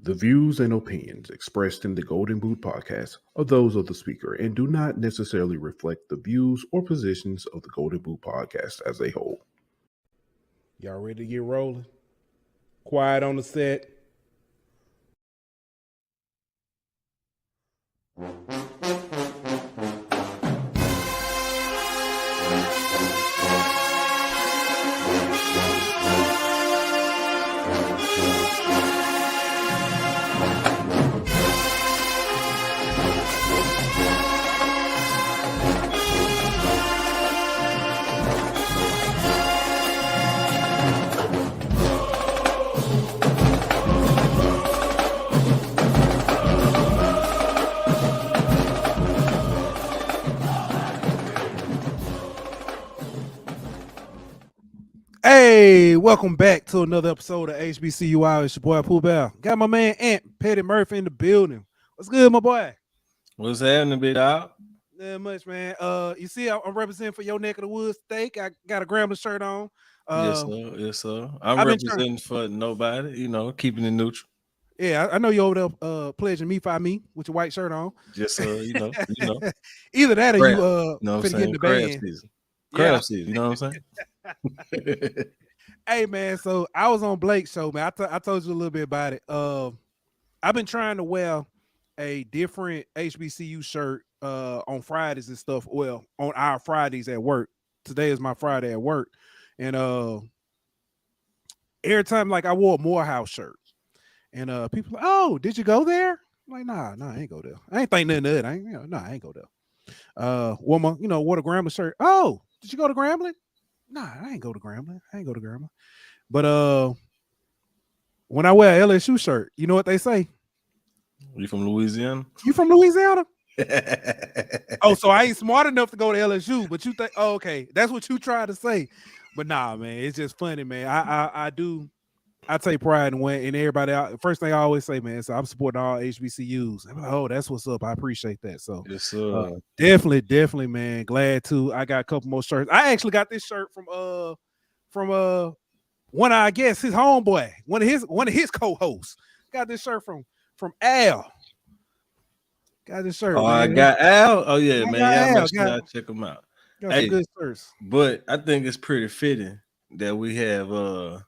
The views and opinions expressed in the Golden Boot podcast are those of the speaker and do not necessarily reflect the views or positions of the Golden Boot podcast as a whole. Y'all ready to get rolling? Quiet on the set. Hey, welcome back to another episode of HBCUI. It's your boy Pooh Bell. Got my man Ant Petty Murphy in the building. What's good, my boy? What's happening, big dog? Not much, man. You see, I'm representing for your neck of the woods steak. I got a Grambling shirt on. Yes, sir. I'm representing for nobody, keeping it neutral. Yeah, I know you over there pledging me by me with your white shirt on. Just Either that or crab, you finna get in the band. Crab season, you know what I'm saying? Hey man, so I was on Blake's show, man. I told you a little bit about it. I've been trying to wear a different HBCU shirt on Fridays and stuff. Well, on our Fridays at work. Today is my Friday at work, and every time like I wore a Morehouse shirt, and people like, oh, did you go there? I'm like, nah, I ain't go there. I ain't think nothing of it. I ain't go there. Wore the Grambling shirt. Oh, did you go to Grambling? Nah, I ain't go to Grambling. But when I wear an LSU shirt, you know what they say? You from Louisiana? You from Louisiana? Oh, so I ain't smart enough to go to LSU, but you think, oh, okay, that's what you try to say. But nah, man, it's just funny, man. I take pride in when everybody out. First thing I always say, man, so I'm supporting all HBCUs. I'm like, oh, that's what's up. I appreciate that. So yes, sir. Definitely, man. Glad to. I got a couple more shirts. I actually got this shirt from one of, I guess, his homeboy, one of his co-hosts. Got this shirt from Al. Got this shirt. Oh, man. I got Al. Oh yeah, man. Y'all make sure y'all check them out. Got some good shirts. But I think it's pretty fitting that we have a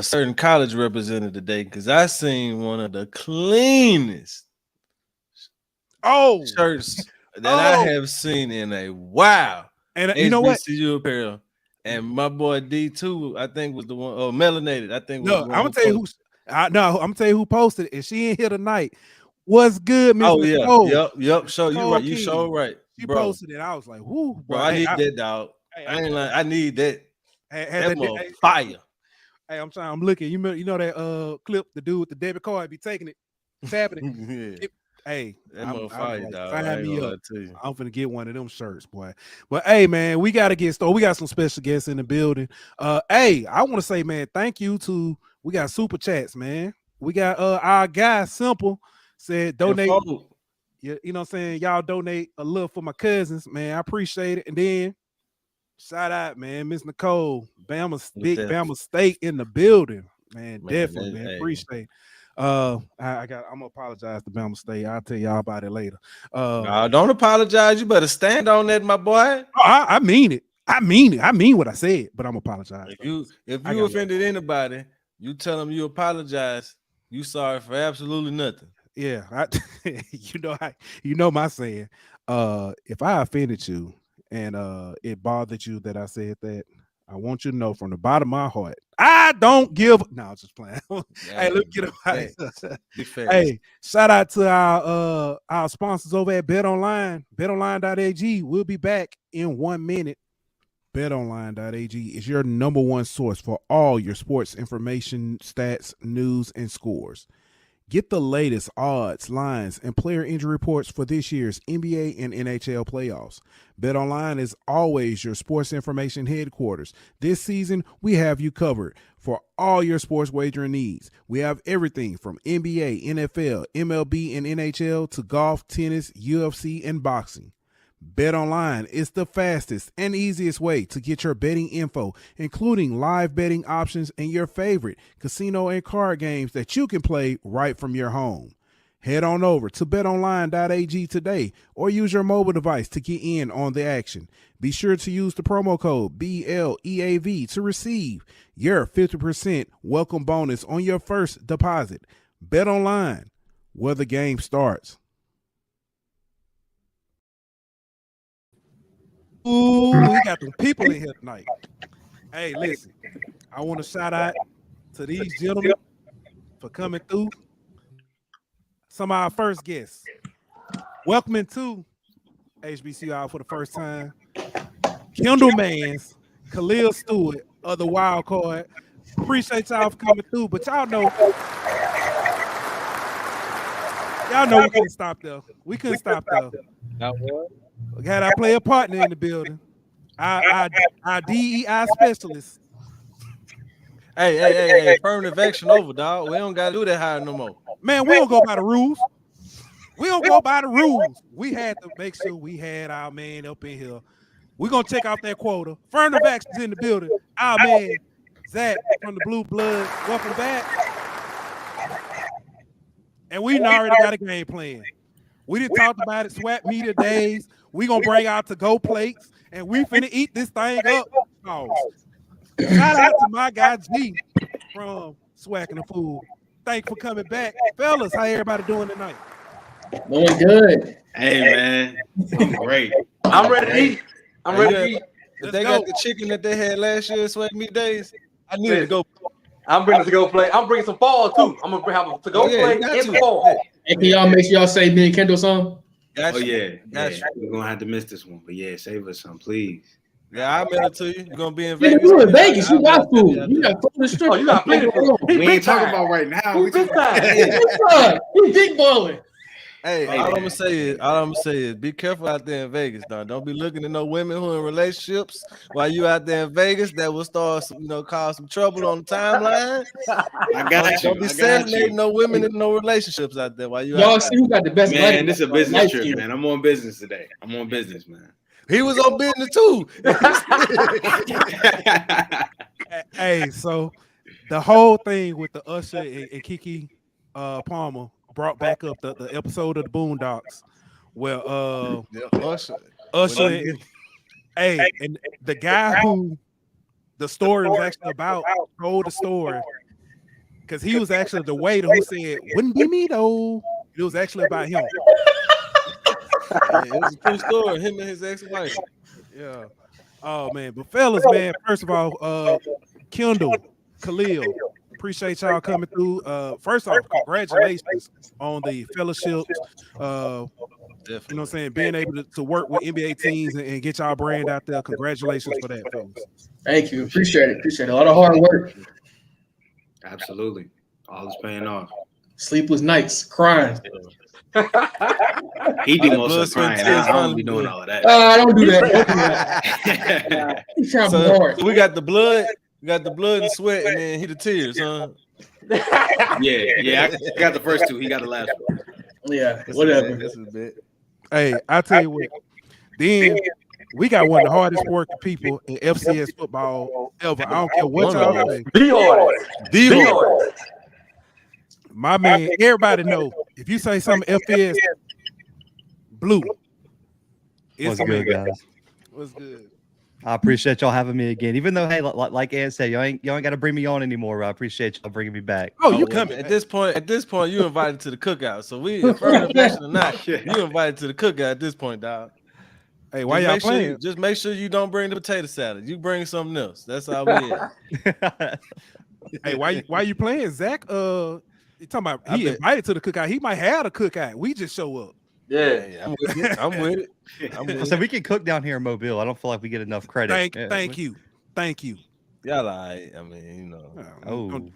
certain college represented today, because I seen one of the cleanest shirts that I have seen in a while. And you know what? HBCU apparel. And my boy D2, I think, was the one. Oh, Melanated, I think. No, I'm gonna tell you I'm gonna tell you who posted it. And she ain't here tonight. What's good, Miss Nicole? Yep. Show you right. You show right. She posted it. I was like, whoo, bro. I need that, dog. I ain't like. I need that. That fire. Hey, I'm looking. You know that clip, the dude with the debit card be taking it, tapping it. That motherfucker, dog. Sign me up. I'm finna get one of them shirts, boy. But hey, man, we gotta get started. We got some special guests in the building. Hey, I want to say, man, thank you to. We got super chats, man. We got our guy Simple said donate. You know what I'm saying? Y'all donate a little for my cousins, man. I appreciate it. And then shout out, man, Miss Nicole, Bama State in the building, man. Definitely, man. Appreciate it. I'm gonna apologize to Bama State. I'll tell y'all about it later. Don't apologize. You better stand on that, my boy. I mean it. I mean what I said, but I'm apologize. If you offended anybody, you tell them you apologize. You sorry for absolutely nothing. Yeah, you know my saying. If I offended you and it bothered you that I said that, I want you to know from the bottom of my heart, I don't give. No, I'm just playing. Hey, let me get it. Hey, shout out to our sponsors over at BetOnline. BetOnline.ag. We'll be back in 1 minute. BetOnline.ag is your number one source for all your sports information, stats, news, and scores. Get the latest odds, lines, and player injury reports for this year's NBA and NHL playoffs. BetOnline is always your sports information headquarters. This season, we have you covered for all your sports wagering needs. We have everything from NBA, NFL, MLB, and NHL to golf, tennis, UFC, and boxing. BetOnline is the fastest and easiest way to get your betting info, including live betting options and your favorite casino and card games that you can play right from your home. Head on over to betonline.ag today or use your mobile device to get in on the action. Be sure to use the promo code BLEAV to receive your 50% welcome bonus on your first deposit. BetOnline, where the game starts. Ooh, we got some people in here tonight. Hey, listen, I want to shout out to these gentlemen for coming through. Some of our first guests. Welcoming to HBCU for the first time, Kendall Mans, Khalil Stewart of the Wild Card. Appreciate y'all for coming through, but y'all know we couldn't stop there. We couldn't stop there. We had our player partner in the building. Our DEI specialist. Hey, affirmative action over, dog. We don't gotta do that high no more. Man, we don't go by the rules. We don't go by the rules. We had to make sure we had our man up in here. We're gonna check out that quota. Affirmative action's in the building. Our man, Zach from the Blue Blood. Welcome back. And we already got a game plan. We didn't talk about it, SWAC media days. We gonna bring out to-go plates, and we finna eat this thing up. Oh. Shout out to my guy G from SWAC and the Food. Thanks for coming back. Fellas, how everybody doing tonight? Doing good. Hey, man. I'm great. I'm ready to eat. I'm ready to eat. If they got the chicken that they had last year, SWAC meat days, I need to go. I'm bringing to-go plate. I'm bringing some fall, too. I'm going to have a to-go plate and some fall. Hey, can y'all make sure y'all say me and Kendall song? Gotcha. Oh, yeah. Gotcha. We're going to have to miss this one. But, yeah, save us some, please. Yeah, I'll mail it to you. You're going to be in Yeah, Vegas. you in Vegas. You got food. You got food and strip. Oh, you got plenty of food. We ain't talking about right now. We Big time. You big balling. Hey, all I'm gonna say is be careful out there in Vegas, dog. Don't be looking at no women who in relationships while you out there in Vegas that will start cause some trouble on the timeline. I got you. Don't be serenading no women in no relationships out there while you Y'all out see who got the best Man, life? this is a business trip, man. I'm on business today. I'm on business, man. there. He was on business too. Hey, so the whole thing with the Usher and Kiki Palmer brought back up the episode of the Boondocks where Usher and the guy who the story was actually about told the story because he was actually the waiter who said wouldn't be me though. It was actually about him. Yeah, it was a true story. Him and his ex-wife. Yeah. Oh man, but fellas, man, first of all, Kendall, Khalil, appreciate y'all coming through. First off, congratulations on the fellowship. You know what I'm saying? Being able to work with NBA teams and get y'all brand out there. Congratulations for that, fellas. Thank you. Appreciate it. Appreciate it. A lot of hard work. Absolutely. All is paying off. Sleepless nights, crying. He do most of the crying. I don't be doing all of that. I don't do that. He's trying to be hard. So we got the blood. We got the blood and sweat, and then he the tears, huh? Yeah. I got the first two. He got the last one. Yeah, whatever. This is a bit. Hey, I tell you what. Then we got one of the hardest working people in FCS football ever. I don't care what y'all say. D-Hard. My man, everybody know if you say something FCS blue, it's What's good, guys? What's good? I appreciate y'all having me again. Even though, hey, like Ed said, y'all ain't got to bring me on anymore. I appreciate y'all bringing me back. Oh, you coming at this point? You invited to the cookout. So we, affirmative action or not, you invited to the cookout at this point, dog. Hey, why y'all playing? Just make sure you don't bring the potato salad. You bring something else. That's how we is. Hey, why you playing, Zach? You talking about he invited to the cookout? He might have a cookout. We just show up. Yeah, I'm with it. So we can cook down here in Mobile. I don't feel like we get enough credit. Thank you. Y'all right. I mean,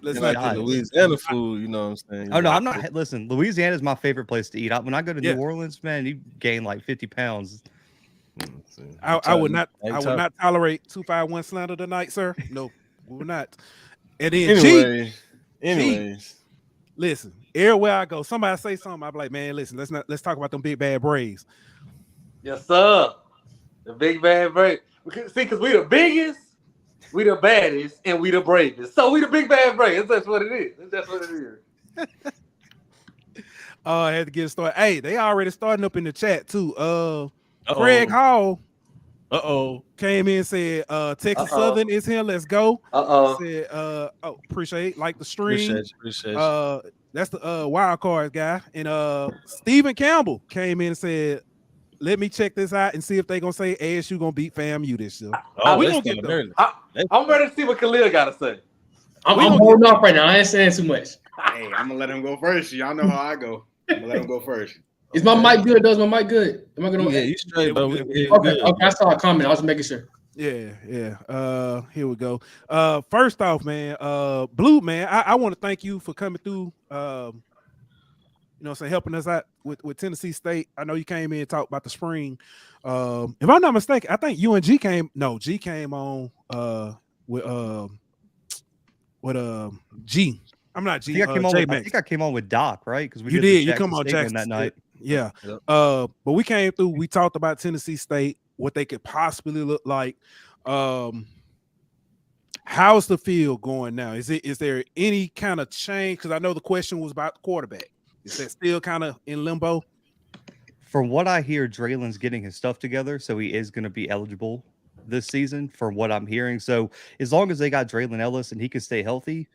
let's like not Louisiana food. You know what I'm saying? Oh no, I'm not. Listen, Louisiana is my favorite place to eat. When I go to New Orleans, man, you gain like 50 pounds. I would not tolerate 251 slander tonight, sir. No, we will not. And then anyways. Listen, everywhere I go, somebody say something, I'm like, man, listen, let's talk about them big bad Braves. Yes, sir. The big bad break. See, because we the biggest, we the baddest, and we the bravest. So we the big bad break. That's what it is. That's what it is. I had to get started. Hey, they already starting up in the chat too. Craig Hall came in and said Texas Southern is here. Let's go. Said appreciate like the stream. Appreciate you. That's the wild card guy. And Stephen Campbell came in and said, let me check this out and see if they gonna say ASU gonna beat FAMU this year. We gonna get them. I'm ready to see what Khalil gotta say. I'm holding off right now. I ain't saying too much. Hey, I'm gonna let him go first. Y'all know how I go. I'm gonna let him go first. Is my mic good? Does my mic good? Am I gonna? Yeah, you straight, but okay. I saw a comment. I was making sure. Yeah. Here we go. First off, man, Blue man, I want to thank you for coming through. Helping us out with Tennessee State. I know you came in and talked about the spring. If I'm not mistaken, I think you and G came on with G. I'm not G. I think I came on with Doc, right? Because you did. You come on Jackson that night. Yeah. Yep. But we came through. We talked about Tennessee State, what they could possibly look like. How's the field going now? Is there any kind of change? Because I know the question was about the quarterback. Is that still kind of in limbo? From what I hear, Draylen's getting his stuff together, so he is going to be eligible this season, from what I'm hearing. So as long as they got Draylen Ellis and he can stay healthy,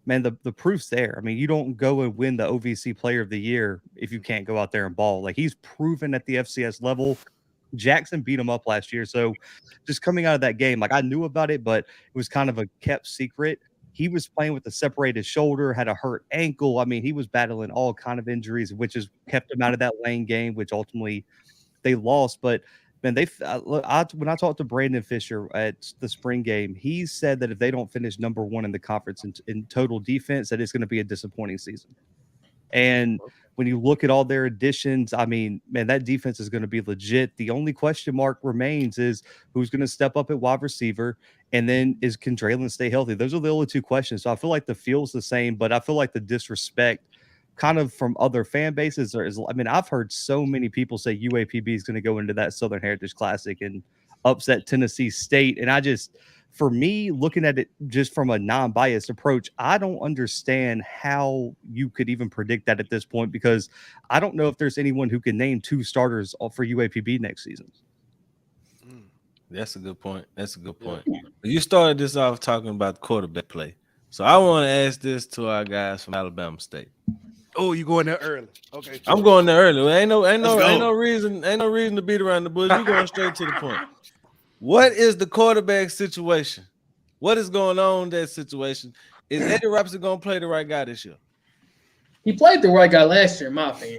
man, the proof's there. I mean, you don't go and win the OVC Player of the Year if you can't go out there and ball. Like, he's proven at the FCS level. Jackson beat him up last year. So just coming out of that game, like, I knew about it, but it was kind of a kept secret. He was playing with a separated shoulder, had a hurt ankle. I mean, he was battling all kind of injuries, which has kept him out of that lane game, which ultimately they lost. But man, when I talked to Brandon Fisher at the spring game, he said that if they don't finish number one in the conference in total defense, that it's going to be a disappointing season. And when you look at all their additions, I mean, man, that defense is going to be legit. The only question mark remains is who's going to step up at wide receiver, and then can Draylen stay healthy? Those are the only two questions. So I feel like the field's the same, but I feel like the disrespect kind of from other fan bases I've heard so many people say UAPB is going to go into that Southern Heritage Classic and upset Tennessee State. And for me, looking at it just from a non-biased approach, I don't understand how you could even predict that at this point, because I don't know if there's anyone who can name two starters for UAPB next season. That's a good point. You started this off talking about quarterback play. So I want to ask this to our guys from Alabama State. Oh, you going there early? Okay, I'm going there early. Ain't no reason to beat around the bush. You going straight to the point. What is the quarterback situation? What is going on in that situation? Is Eddie Robinson going to play the right guy this year? He played the right guy last year, in my opinion.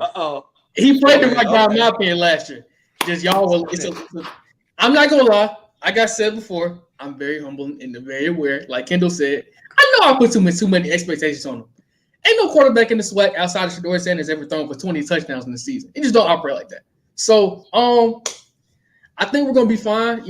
He played the right guy, in my opinion, last year. Just y'all will. I'm not gonna lie. Like I said before, I'm very humble and very aware. Like Kendall said, I know I put too many expectations on him. Ain't no quarterback in the SWAC outside of Shedeur Sanders ever thrown for 20 touchdowns in the season. He just don't operate like that. So, I think we're gonna be fine.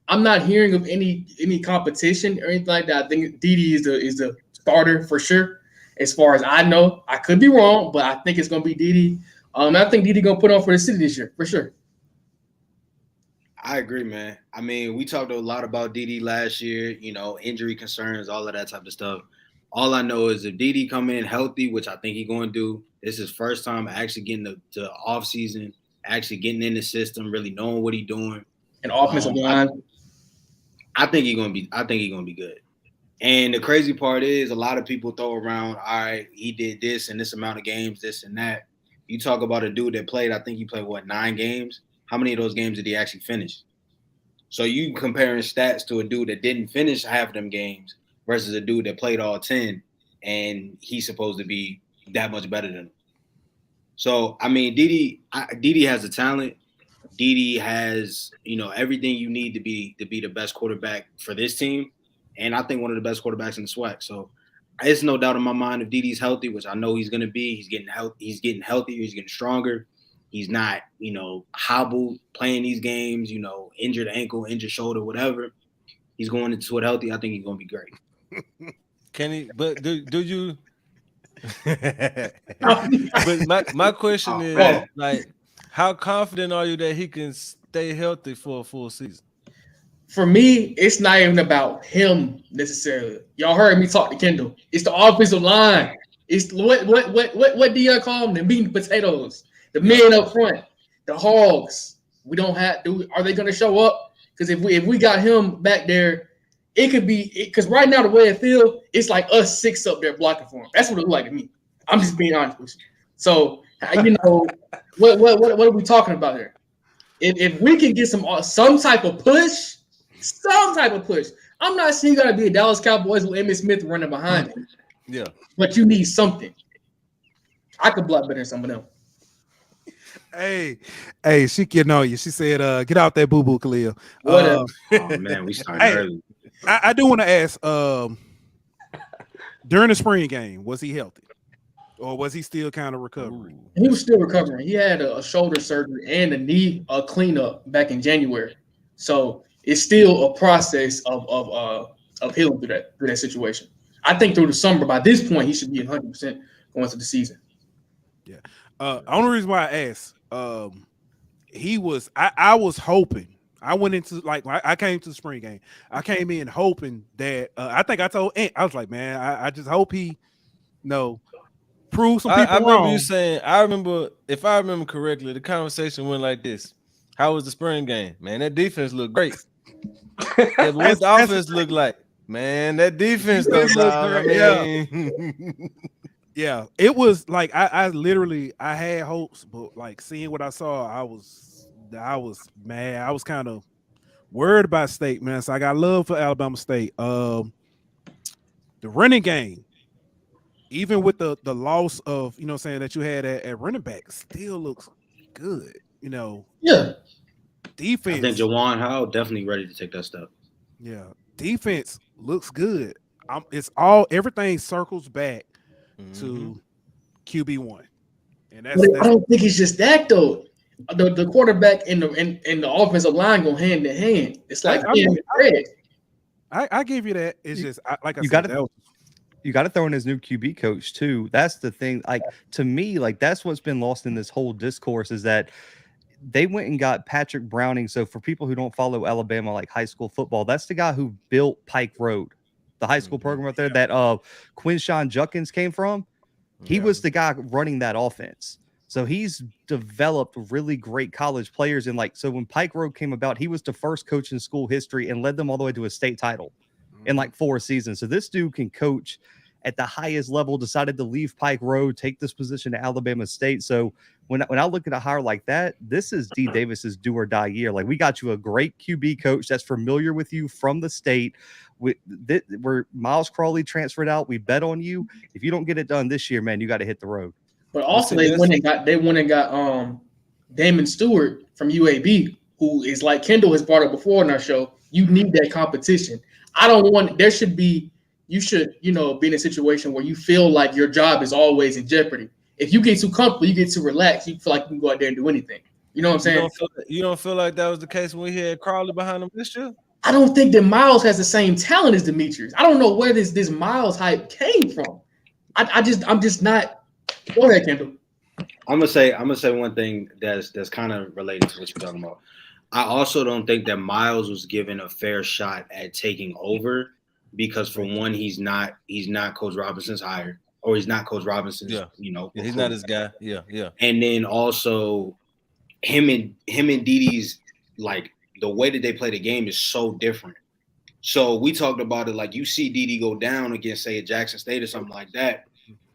I'm not hearing of any competition or anything like that. I think Dede is the starter for sure. As far as I know, I could be wrong, but I think it's gonna be Dede. I think Dede gonna put on for the city this year for sure. I agree, man. I mean, we talked a lot about Dede last year. Injury concerns, all of that type of stuff. All I know is if Dede come in healthy, which I think he's going to do, this is his first time actually getting the off season, actually getting in the system, really knowing what he's doing. And offensive line. I think he's gonna be good. And the crazy part is a lot of people throw around, all right, he did this and this amount of games, this and that. You talk about a dude that played, I think he played 9 games. How many of those games did he actually finish? So you comparing stats to a dude that didn't finish half of them games versus a dude that played all 10, and he's supposed to be that much better than him. So, I mean, Dede has the talent. Dede has, everything you need to be the best quarterback for this team, and I think one of the best quarterbacks in the SWAC. So, it's no doubt in my mind if Dede's healthy, which I know he's going to be. He's getting healthier. He's getting stronger. He's not, hobbled playing these games. Injured ankle, injured shoulder, whatever. He's going into it healthy. I think he's going to be great. Can he? But do you? But my question is How confident are you that he can stay healthy for a full season? For me, it's not even about him necessarily. Y'all heard me talk to Kendall. It's the offensive line. It's what do y'all call them? The meat and potatoes. The men up front, the hogs. We don't have. Are they going to show up? Because if we got him back there, it could be. Because right now the way it feels, it's like us 6 up there blocking for him. That's what it looks like to me. I'm just being honest with you. So what are we talking about here? If we can get some type of push. I'm not saying you got to be a Dallas Cowboys with Emmitt Smith running behind him. Yeah. But you need something. I could block better than some of them. Hey, she getting on you. She said, get out that boo-boo, Khalil. Whatever. Oh, man, we started early. I do want to ask, during the spring game, was he healthy? Or was he still kind of recovering? He was still recovering. He had a shoulder surgery and a knee cleanup back in January. So it's still a process of healing through that situation. I think through the summer, by this point, he should be 100% going into the season. Yeah. Only reason why I asked, he was. I was hoping. I went into I came to the spring game. I came in hoping that I think I told Ant, I was like, man, I just hope he, prove some people I remember wrong. you saying. If I remember correctly, the conversation went like this: how was the spring game? Man, that defense looked great. Yeah, what the offense looked like? Man, that defense looked great. Yeah, it was like I literally had hopes, but like seeing what I saw, I was mad. I was kind of worried about State, man. So I got love for Alabama State. The running game, even with the loss of that you had at running back, still looks good. Yeah. Defense. I think Jawan Howell definitely ready to take that step. Yeah, defense looks good. Everything circles back to QB1, and I don't think it's just that though. The quarterback and the offensive line go hand in hand. It's like I give you that. It's just you got to throw in his new QB coach too. That's the thing. Like to me, that's what's been lost in this whole discourse is that they went and got Patrick Browning. So for people who don't follow Alabama high school football, that's the guy who built Pike Road, the high school program out there that Quinshawn Judkins came from. He was the guy running that offense. So he's developed really great college players. And so when Pike Road came about, he was the first coach in school history and led them all the way to a state title in 4 seasons. So this dude can coach at the highest level, decided to leave Pike Road, take this position to Alabama State. So when I look at a hire like that, this is D. Davis's do or die year. We got you a great QB coach that's familiar with you from the state. Where Miles Crawley transferred out, we bet on you. If you don't get it done this year, man, you got to hit the road. But also they went and got Damon Stewart from UAB, who is like Kendall has brought up before in our show. You need that competition. You should be in a situation where you feel like your job is always in jeopardy. If you get too comfortable, you get too relaxed, you feel like you can go out there and do anything. You know what I'm saying? You don't feel like that was the case when we had Crawley behind him this year? I don't think that Miles has the same talent as Demetrius. I don't know where this Miles hype came from. I'm just not. Go ahead, Kendall. I'm gonna say one thing that's kind of related to what you're talking about. I also don't think that Miles was given a fair shot at taking over because for one, he's not Coach Robinson's hire, or he's not Coach Robinson's. He's not his guy. Yeah. And then also, him and Didi's the way that they play the game is so different. So we talked about it you see Didi go down against say Jackson State or something like that,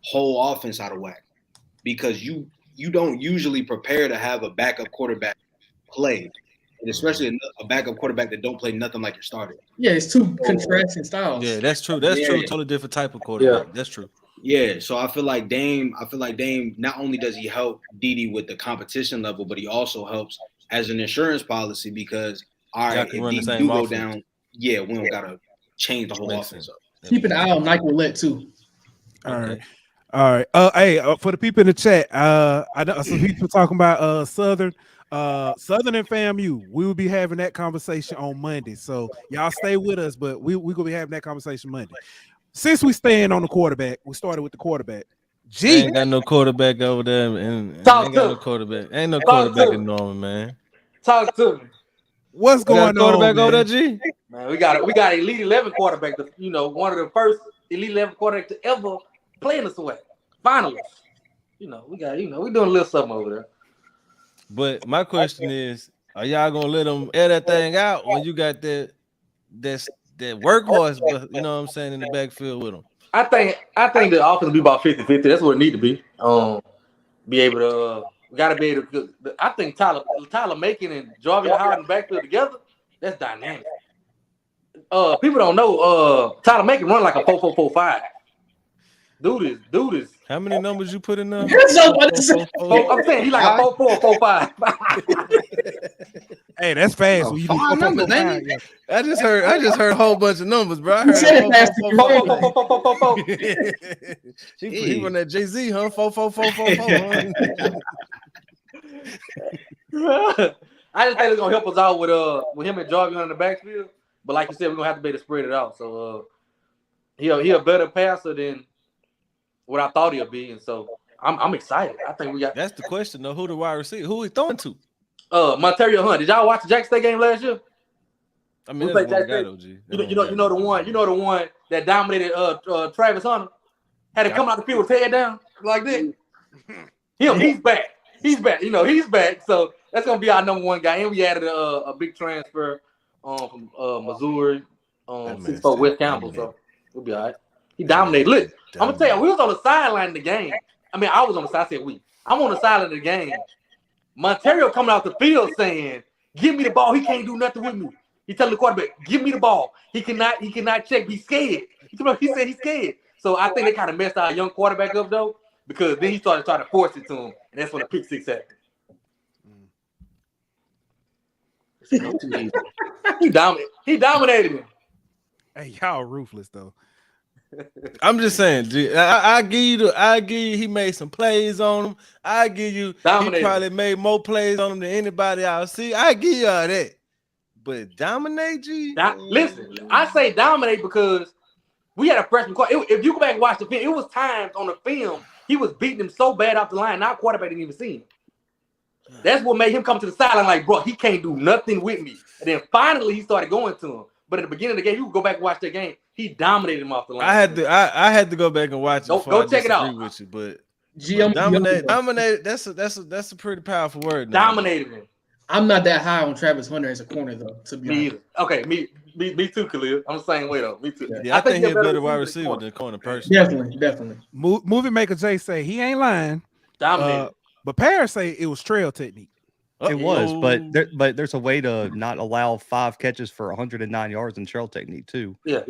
whole offense out of whack because you don't usually prepare to have a backup quarterback play, and especially a backup quarterback that don't play nothing like your starter. Yeah, it's two contrasting styles. Yeah, that's true. That's true. Totally different type of quarterback. Yeah. That's true. Yeah, so I feel like Dame. Not only does he help Didi with the competition level, but he also helps as an insurance policy because if Didi do go down, we don't gotta change the whole offense up. Keep an eye on Nike Roulette too. All right. Hey, for the people in the chat, I know some people talking about Southern and FAMU. We will be having that conversation on Monday. So y'all stay with us, but we're gonna be having that conversation Monday. Since we stand on the quarterback, we started with the quarterback. G ain't got no quarterback over there, and ain't Talk got to no me. quarterback. Ain't no Talk quarterback to in me. Norman, man. Talk to me. what's You got a going quarterback on, over there, man? G? Man, we got elite 11 quarterback. One of the first elite 11 quarterbacks to ever play in the SWAC finalists. We doing a little something over there. But my question is, are y'all gonna let them air that thing out when you got that workhorse? You know what I'm saying, in the backfield with them? I think the offense will be about 50-50. That's what it need to be. Be able to. We gotta be able to. I think Tyler Macon and Jarvin Howard in the backfield together. That's dynamic. People don't know. Tyler Macon run like a 4.445. Dude is. How many numbers you put in there? I'm saying he like a 4.445. Hey, that's fast. Oh, When you five do numbers, ain't yeah. I just heard a whole bunch of numbers, bro. I You said heard fast. he run that Jay-Z, huh? 4. I just think it's gonna help us out with him and Jarvin in the backfield. But like you said, we're gonna have to be able to spread it out. So he a better passer than what I thought he'll be, and so I'm excited. I think we got. That's the question, though. Who the wide receiver? Who he throwing to? Monterio Hunt. Did y'all watch the Jackson State game last year? I mean, that's one guy, OG. You know the one that dominated Travis Hunter, had him coming out the field with his head down like that. He's back. He's back. He's back. So that's gonna be our number one guy. And we added a big transfer from Missouri, 6'4" West Campbell. So we'll be all right. He dominated. Look, I'm gonna tell you, we was on the sideline of the game. I mean, I was on the side. I said we. I'm on the sideline of the game. Monterio coming out the field saying, "Give me the ball. He can't do nothing with me." He telling the quarterback, "Give me the ball. He cannot check. He's scared." He said he's scared. So I think they kind of messed our young quarterback up though, because then he started trying to force it to him, and that's when the pick six happened. He dominated him. Hey, y'all ruthless though. I'm just saying, G, I give you he made some plays on him. I give you he probably made more plays on him than anybody else. See, I give you all that. But dominate, G? Listen, I say dominate because we had a freshman quarterback. If you go back and watch the film, it was times on the film he was beating him so bad off the line, our quarterback didn't even see him. That's what made him come to the sideline like, bro, he can't do nothing with me. And then finally he started going to him. But at the beginning of the game, you can go back and watch that game. He dominated him off the line. I had to go back and watch it. Go check it out. With you, but dominate. That's a pretty powerful word. Dominated him. I'm not that high on Travis Hunter as a corner though. To be honest. Okay, me too, Khalil. I'm the same way though. Me too. Yeah, I think he's a better wide receiver than corner person. Definitely. Movie maker Jay say he ain't lying. Dominated. But Paris say it was trail technique. It was, but there's a way to not allow 5 catches for 109 yards in trail technique too. Yeah.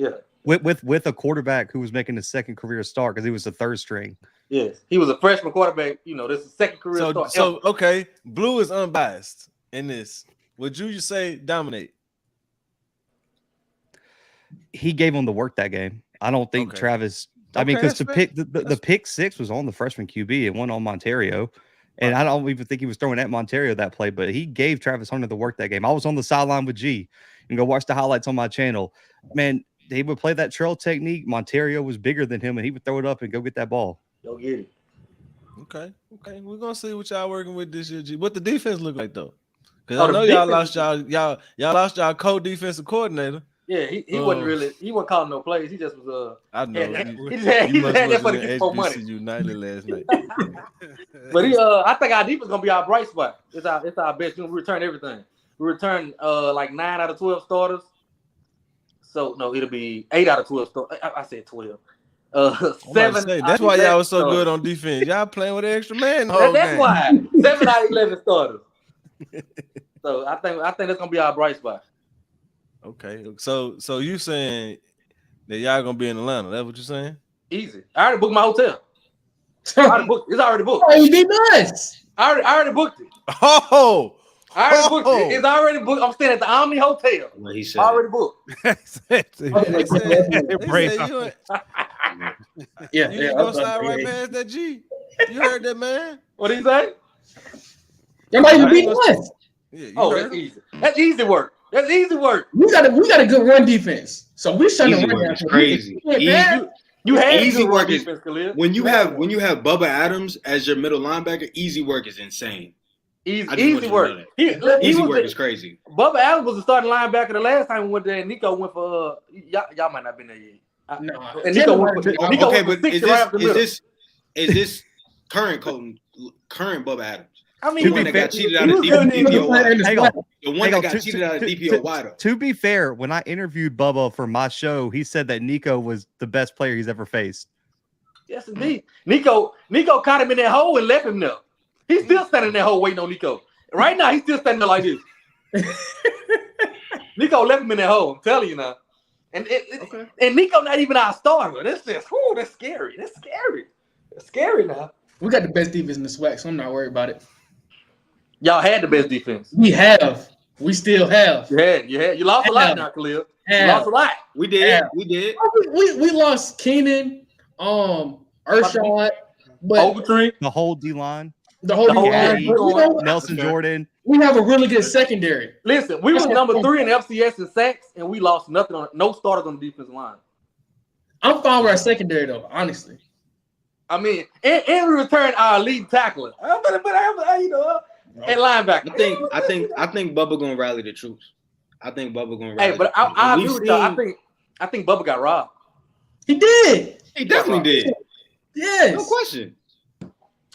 With a quarterback who was making his second career start because he was the third string. Yes, he was a freshman quarterback. This is second career start. So okay, Blue is unbiased in this. Would you say dominate? He gave him the work that game. I don't think Travis. I mean, because the pick 6 was on the freshman QB and one on Monterio. And I don't even think he was throwing at Monterio that play, but he gave Travis Hunter the work that game. I was on the sideline with G. And go watch the highlights on my channel. Man, he would play that trail technique. Monterio was bigger than him, and he would throw it up and go get that ball. Go get it. Okay. We're gonna see what y'all working with this year, G. What the defense look like though? Because I know y'all lost y'all co-defensive coordinator. Yeah, he wasn't calling no plays. He just was I know. He just had that for the get more money. United last night. But I think our defense gonna be our bright spot. It's our best. We return everything. We return like 9 out of 12 starters. So no, it'll be 8 out of 12 starters. I said 12. 7. That's why y'all was so good on defense. Y'all playing with an extra man. That's why 7 out of 11 starters. So I think that's gonna be our bright spot. Okay, so you saying that y'all gonna be in Atlanta? That's what you're saying? Easy. I already booked my hotel. It's already booked. Oh, you be nice. I already booked it. Oh, I already booked it. It's already booked. I'm staying at the Omni Hotel. Well, he said already booked. You gonna slide right past that G? You heard that, man? What did he say? There might even be nice. That's easy. That's easy work. We got a good run defense. So we're shutting easy the work. It's crazy. You had easy work is defense, Khalil. when you have Bubba Adams as your middle linebacker. Easy work is insane. Easy work. Easy work is crazy. Bubba Adams was the starting linebacker the last time we went there, and Nico went for y'all might not have been there yet. No. And Nico went for Okay, but is this current Bubba Adams? I mean, the one that got cheated out of DPO wide. The one that got cheated out of DPO wide. To be fair, when I interviewed Bubba for my show, he said that Nico was the best player he's ever faced. Yes, indeed. Nico caught him in that hole and left him there. He's still standing in that hole waiting on Nico. Right now, he's still standing there like this. Nico left him in that hole. I'm telling you now. And Nico not even our starter. That's scary. That's scary now. We got the best defense in the SWAC, so I'm not worried about it. Y'all had the best defense. We have. We still have. You had. You lost a lot now, Khalil. You lost a lot. We did. We did. We lost Keenan, Urshad, but Ogletree, the whole D line, Nelson Jordan. We have a really good secondary. Listen, we was number 3 in FCS in sacks, and we lost no starters on the defensive line. I'm fine with our secondary though, honestly. I mean, and we returned our lead tackler. And linebacker. I think Bubba gonna rally the troops. I think Bubba gonna rally. Hey, but I agree with y'all. I think Bubba got robbed. He did. He definitely did. Yes. No question. I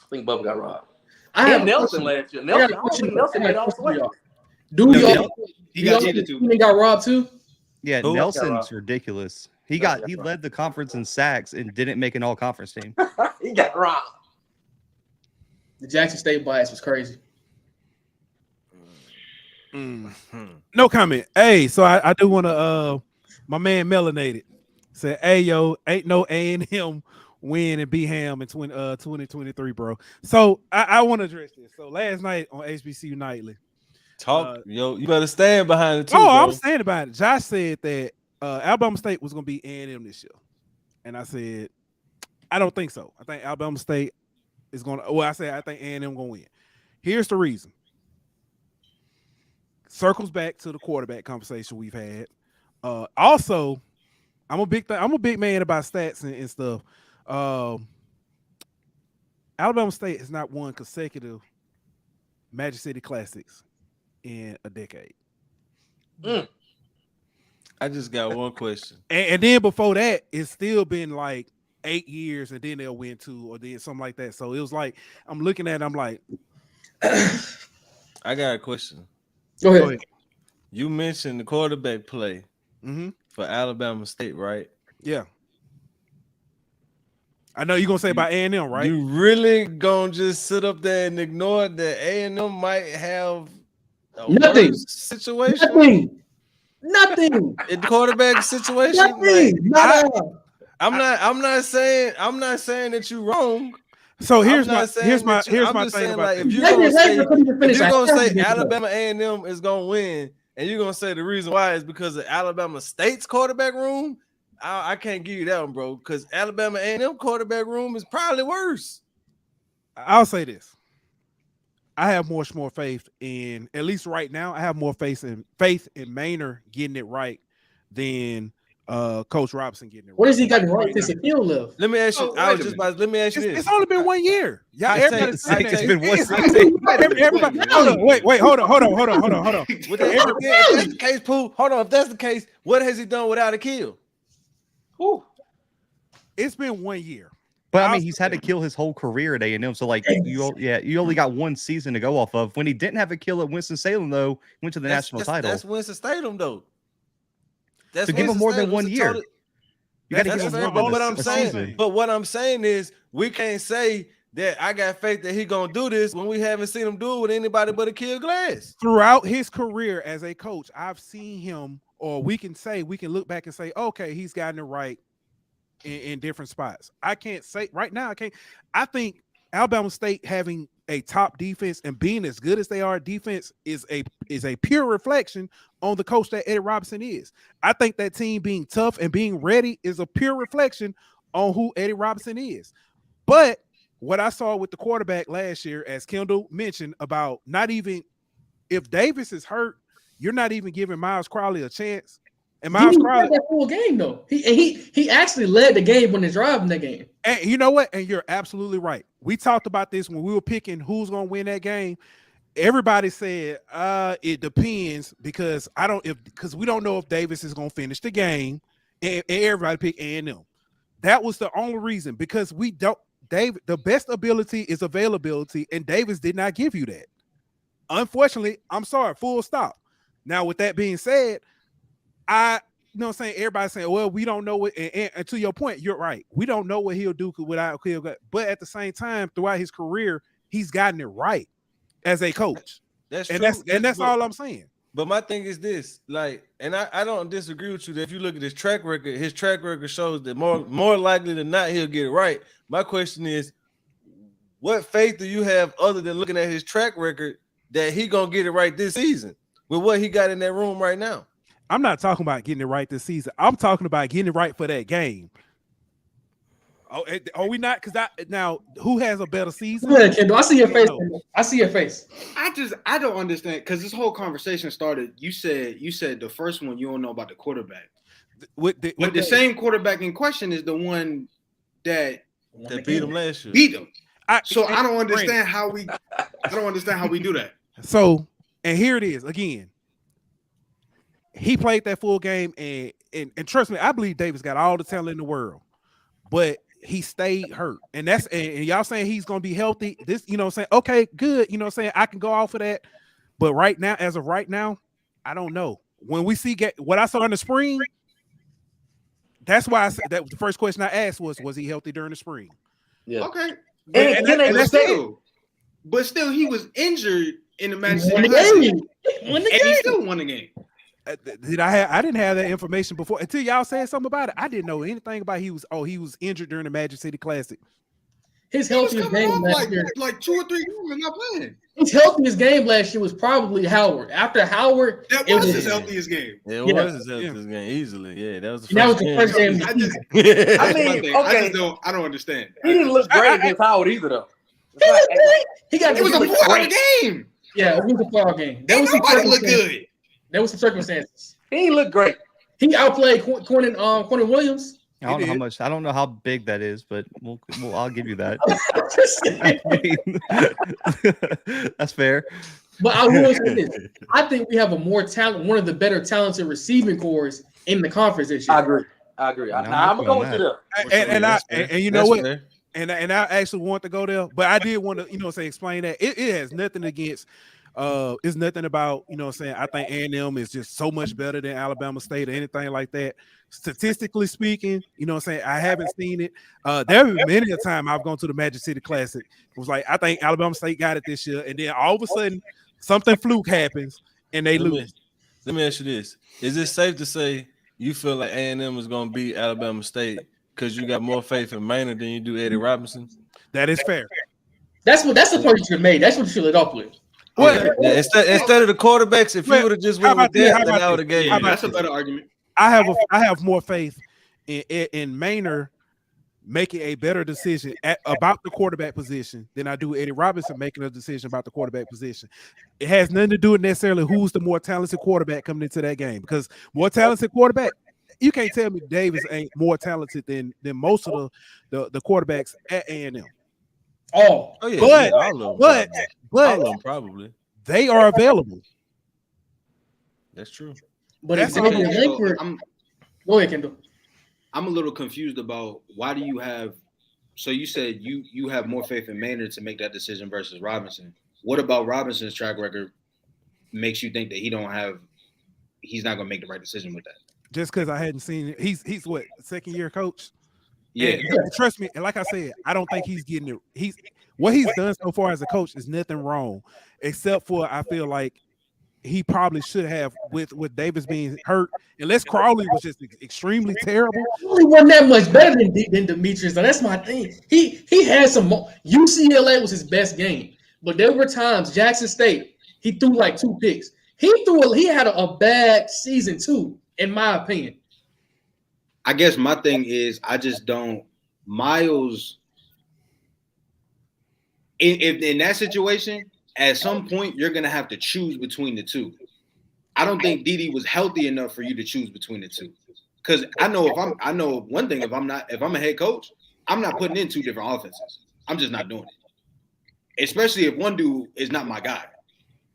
think Bubba got robbed. I have Nelson last year. I don't think Nelson made all the way. He got cheated too. He got robbed too. Yeah, Nelson's ridiculous. He led the conference in sacks and didn't make an all-conference team. He got robbed. The Jackson State bias was crazy. No comment. Hey, so I do want to my man Melanated said, hey yo, ain't no A&M win and B-Ham in 2023, bro. So I want to address this. So last night on HBCU Nightly. You better stand behind it too. I'm standing behind it. Josh said that Alabama State was gonna be A&M this year. And I said, I don't think so. I think Alabama State is gonna I think A&M gonna win. Here's the reason. Circles back to the quarterback conversation we've had. Also, I'm a big man about stats and stuff. Alabama State has not won consecutive Magic City Classics in a decade. I just got one question. And then before that, it's still been like 8 years, and then they'll win 2 or then something like that. So it was like I'm looking at it, I'm like, I got a question. Go ahead. You mentioned the quarterback play for Alabama State, right? Yeah. I know you're gonna say about A&M, right? You really gonna just sit up there and ignore that A&M might have nothing situation? Nothing. In the quarterback situation? Nothing. I'm not saying that you're wrong. So here's my thing about if you're gonna say Alabama A&M is gonna win, and you're gonna say the reason why is because of Alabama State's quarterback room, I can't give you that one, bro. Because Alabama A&M quarterback room is probably worse. I'll say this: I have much more faith in, at least right now, I have more faith in Maynard getting it right than Coach Robinson getting it right. What has he got right since the field left? Let me ask you. Let me ask you this. It's only been 1 year. Yeah, it's been 1 season. Everybody, hold on. If that's the case, Pooh, hold on. If that's the case, what has he done without a kill? Ooh. It's been 1 year. But I mean, he's had to kill his whole career at A&M. So like, you only got 1 season to go off of. When he didn't have a kill at Winston-Salem, though, went to the national title. That's Winston-Salem, though. So give him more than 1 year. You got to give him more than a season. But what I'm saying is, we can't say that I got faith that he gonna do this when we haven't seen him do it with anybody but a Kill Glass. Throughout his career as a coach, I've seen him, or we can look back and say, okay, he's gotten it right in different spots. I can't say right now. I think Alabama State having a top defense and being as good as they are, defense is a pure reflection on the coach that Eddie Robinson is. I think that team being tough and being ready is a pure reflection on who Eddie Robinson is. But what I saw with the quarterback last year, as Kendall mentioned, about not even if Davis is hurt, you're not even giving Miles Crowley a chance. And Miles Crowder that full game though. He actually led the game when they drive in that game. And you know what? And you're absolutely right. We talked about this when we were picking who's gonna win that game. Everybody said it depends because we don't know if Davis is gonna finish the game, and everybody picked A&M. That was the only reason, because we don't. David, the best ability is availability, and Davis did not give you that. Unfortunately, I'm sorry. Full stop. Now, with that being said, you know what I'm saying? Everybody's saying, well, we don't know what, and to your point, you're right. We don't know what he'll do without, but at the same time, throughout his career, he's gotten it right as a coach. That's and true. That's all I'm saying. But my thing is this, like, and I don't disagree with you that if you look at his track record shows that more likely than not he'll get it right. My question is, what faith do you have other than looking at his track record that he gonna get it right this season with what he got in that room right now? I'm not talking about getting it right this season. I'm talking about getting it right for that game. Oh, are we not? Because now, who has a better season? Yeah, Kendall, I see your face. I see your face. I don't understand, because this whole conversation started. You said the first one, you don't know about the quarterback. But the same quarterback in question is the one that beat him last year. Beat him. I don't understand how we. I don't understand how we do that. So, and here it is again. He played that full game, and trust me, I believe Davis got all the talent in the world, but he stayed hurt. And y'all saying he's gonna be healthy. This, you know what I'm saying? Okay, good. You know what I'm saying? I can go off of that. But right now, as of right now, I don't know. When we see what I saw in the spring, that's why I said that the first question I asked was he healthy during the spring? Yeah. Okay. But still, he was injured in the match. And he still won the game. I didn't have that information before until y'all said something about it. I didn't know anything about he was injured during the Magic City Classic. His healthiest game last year, like 2 or 3 games, not playing. His healthiest game last year was probably Howard. After Howard, that was his healthiest game. It was his healthiest game easily. Yeah, that was the first game. I don't understand. He didn't look great against Howard either, though. It was a 4-hour game. Yeah, it was a 4-hour game. Nobody looked good. There was some circumstances. He didn't look great. He outplayed Quentin Williams. I don't know how much. I don't know how big that is, but I'll give you that. That's fair. But I will say this: I think we have a more talent, one of the better talented receiving cores in the conference this year. I agree. I'm gonna go with you there. And you know what? Fair. And I actually want to go there, but I did want to explain that it has nothing against. It's nothing about, I think A&M is just so much better than Alabama State or anything like that. Statistically speaking, I haven't seen it. There have been many a time I've gone to the Magic City Classic. It was like, I think Alabama State got it this year. And then all of a sudden, something fluke happens and they lose. Let me ask you this. Is it safe to say you feel like A&M is going to beat Alabama State because you got more faith in Maynard than you do Eddie Robinson? That is fair. That's the point you should have made. That's what you should have up with. Yeah, instead of the quarterbacks, if you would have just went with that, then I would have gave you. That's a better argument. I have more faith in Maynard making a better decision about the quarterback position than I do Eddie Robinson making a decision about the quarterback position. It has nothing to do with necessarily who's the more talented quarterback coming into that game, because more talented quarterback, you can't tell me Davis ain't more talented than most of the quarterbacks at A&M. Oh yeah, but probably they are available. That's true. But it's go ahead, Kendall. I'm a little confused about why do you have. So you said you have more faith in Maynard to make that decision versus Robinson. What about Robinson's track record makes you think that he's not going to make the right decision with that? Just because I hadn't seen it. He's what, second year coach? Yeah. And trust me, and like I said, I don't think he's getting it. What he's done so far as a coach is nothing wrong, except for I feel like he probably should have with Davis being hurt. Unless Crawley was just extremely terrible. He wasn't that much better than Demetrius. So that's my thing. He had some. UCLA was his best game, but there were times Jackson State he threw like 2 picks. He had a bad season too, in my opinion. I guess my thing is I just don't Miles in that situation, at some point you're gonna have to choose between the two. I don't think Dede was healthy enough for you to choose between the two. Because I know one thing, if I'm a head coach, I'm not putting in two different offenses. I'm just not doing it. Especially if one dude is not my guy.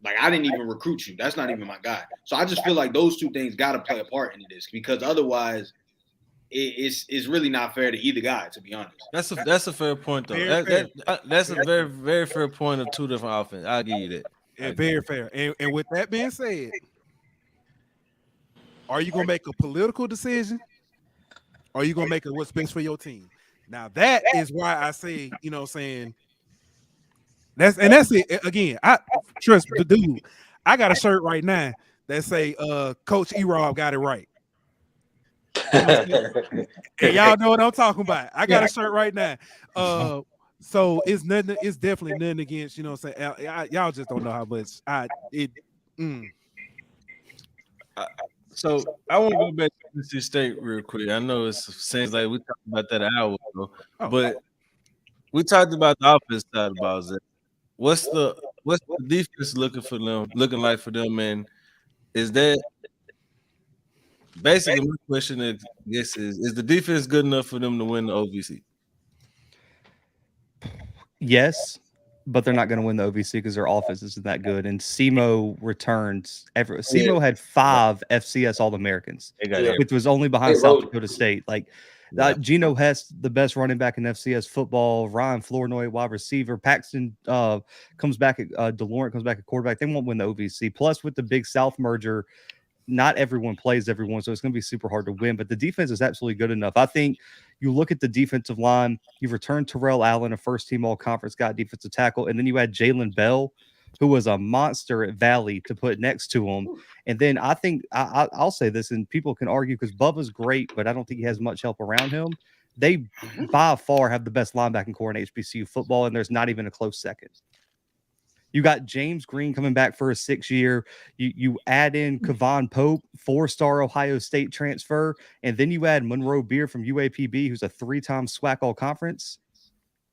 Like, I didn't even recruit you. That's not even my guy. So I just feel like those two things got to play a part into this, because otherwise it's really not fair to either guy, to be honest. That's a fair point, though. That's a very, very fair point of two different offenses. I'll give you that. Yeah, very fair. And with that being said, are you going to make a political decision? Or are you going to make what's best for your team? Now, that is why I say, you know what I'm saying, that's it. Again, I trust the dude. I got a shirt right now that say Coach E-Rob got it right. And y'all know what I'm talking about. I got a shirt right now. So it's nothing, it's definitely nothing against, you know what I'm saying. Y'all just don't know how much So I want to go back to NC State real quick. I know it seems like we talked about that an hour ago, but we talked about the offense side of the ball. What's the defense looking like for them? And is that basically my question? Is the defense good enough for them to win the OVC? Yes, but they're not going to win the OVC because their offense isn't that good. And SEMO returns. SEMO had 5 FCS All-Americans, which was only behind South Dakota State. Like, Geno Hess, the best running back in FCS football. Ryan Flournoy, wide receiver. Paxton comes back at DeLaurent comes back at quarterback. They won't win the OVC. Plus, with the Big South merger, not everyone plays everyone, so it's going to be super hard to win. But the defense is absolutely good enough. I think you look at the defensive line, you've returned Terrell Allen, a first-team all-conference guy, defensive tackle, and then you had Jalen Bell, who was a monster at Valley, to put next to him. And then I think I'll say this, and people can argue because Bubba's great, but I don't think he has much help around him. They by far have the best linebacking core in HBCU football, and there's not even a close second. You got James Green coming back for a 6th year. You add in Kevon Pope, 4-star Ohio State transfer, and then you add Monroe Beer from UAPB, who's a 3-time SWAC All-Conference.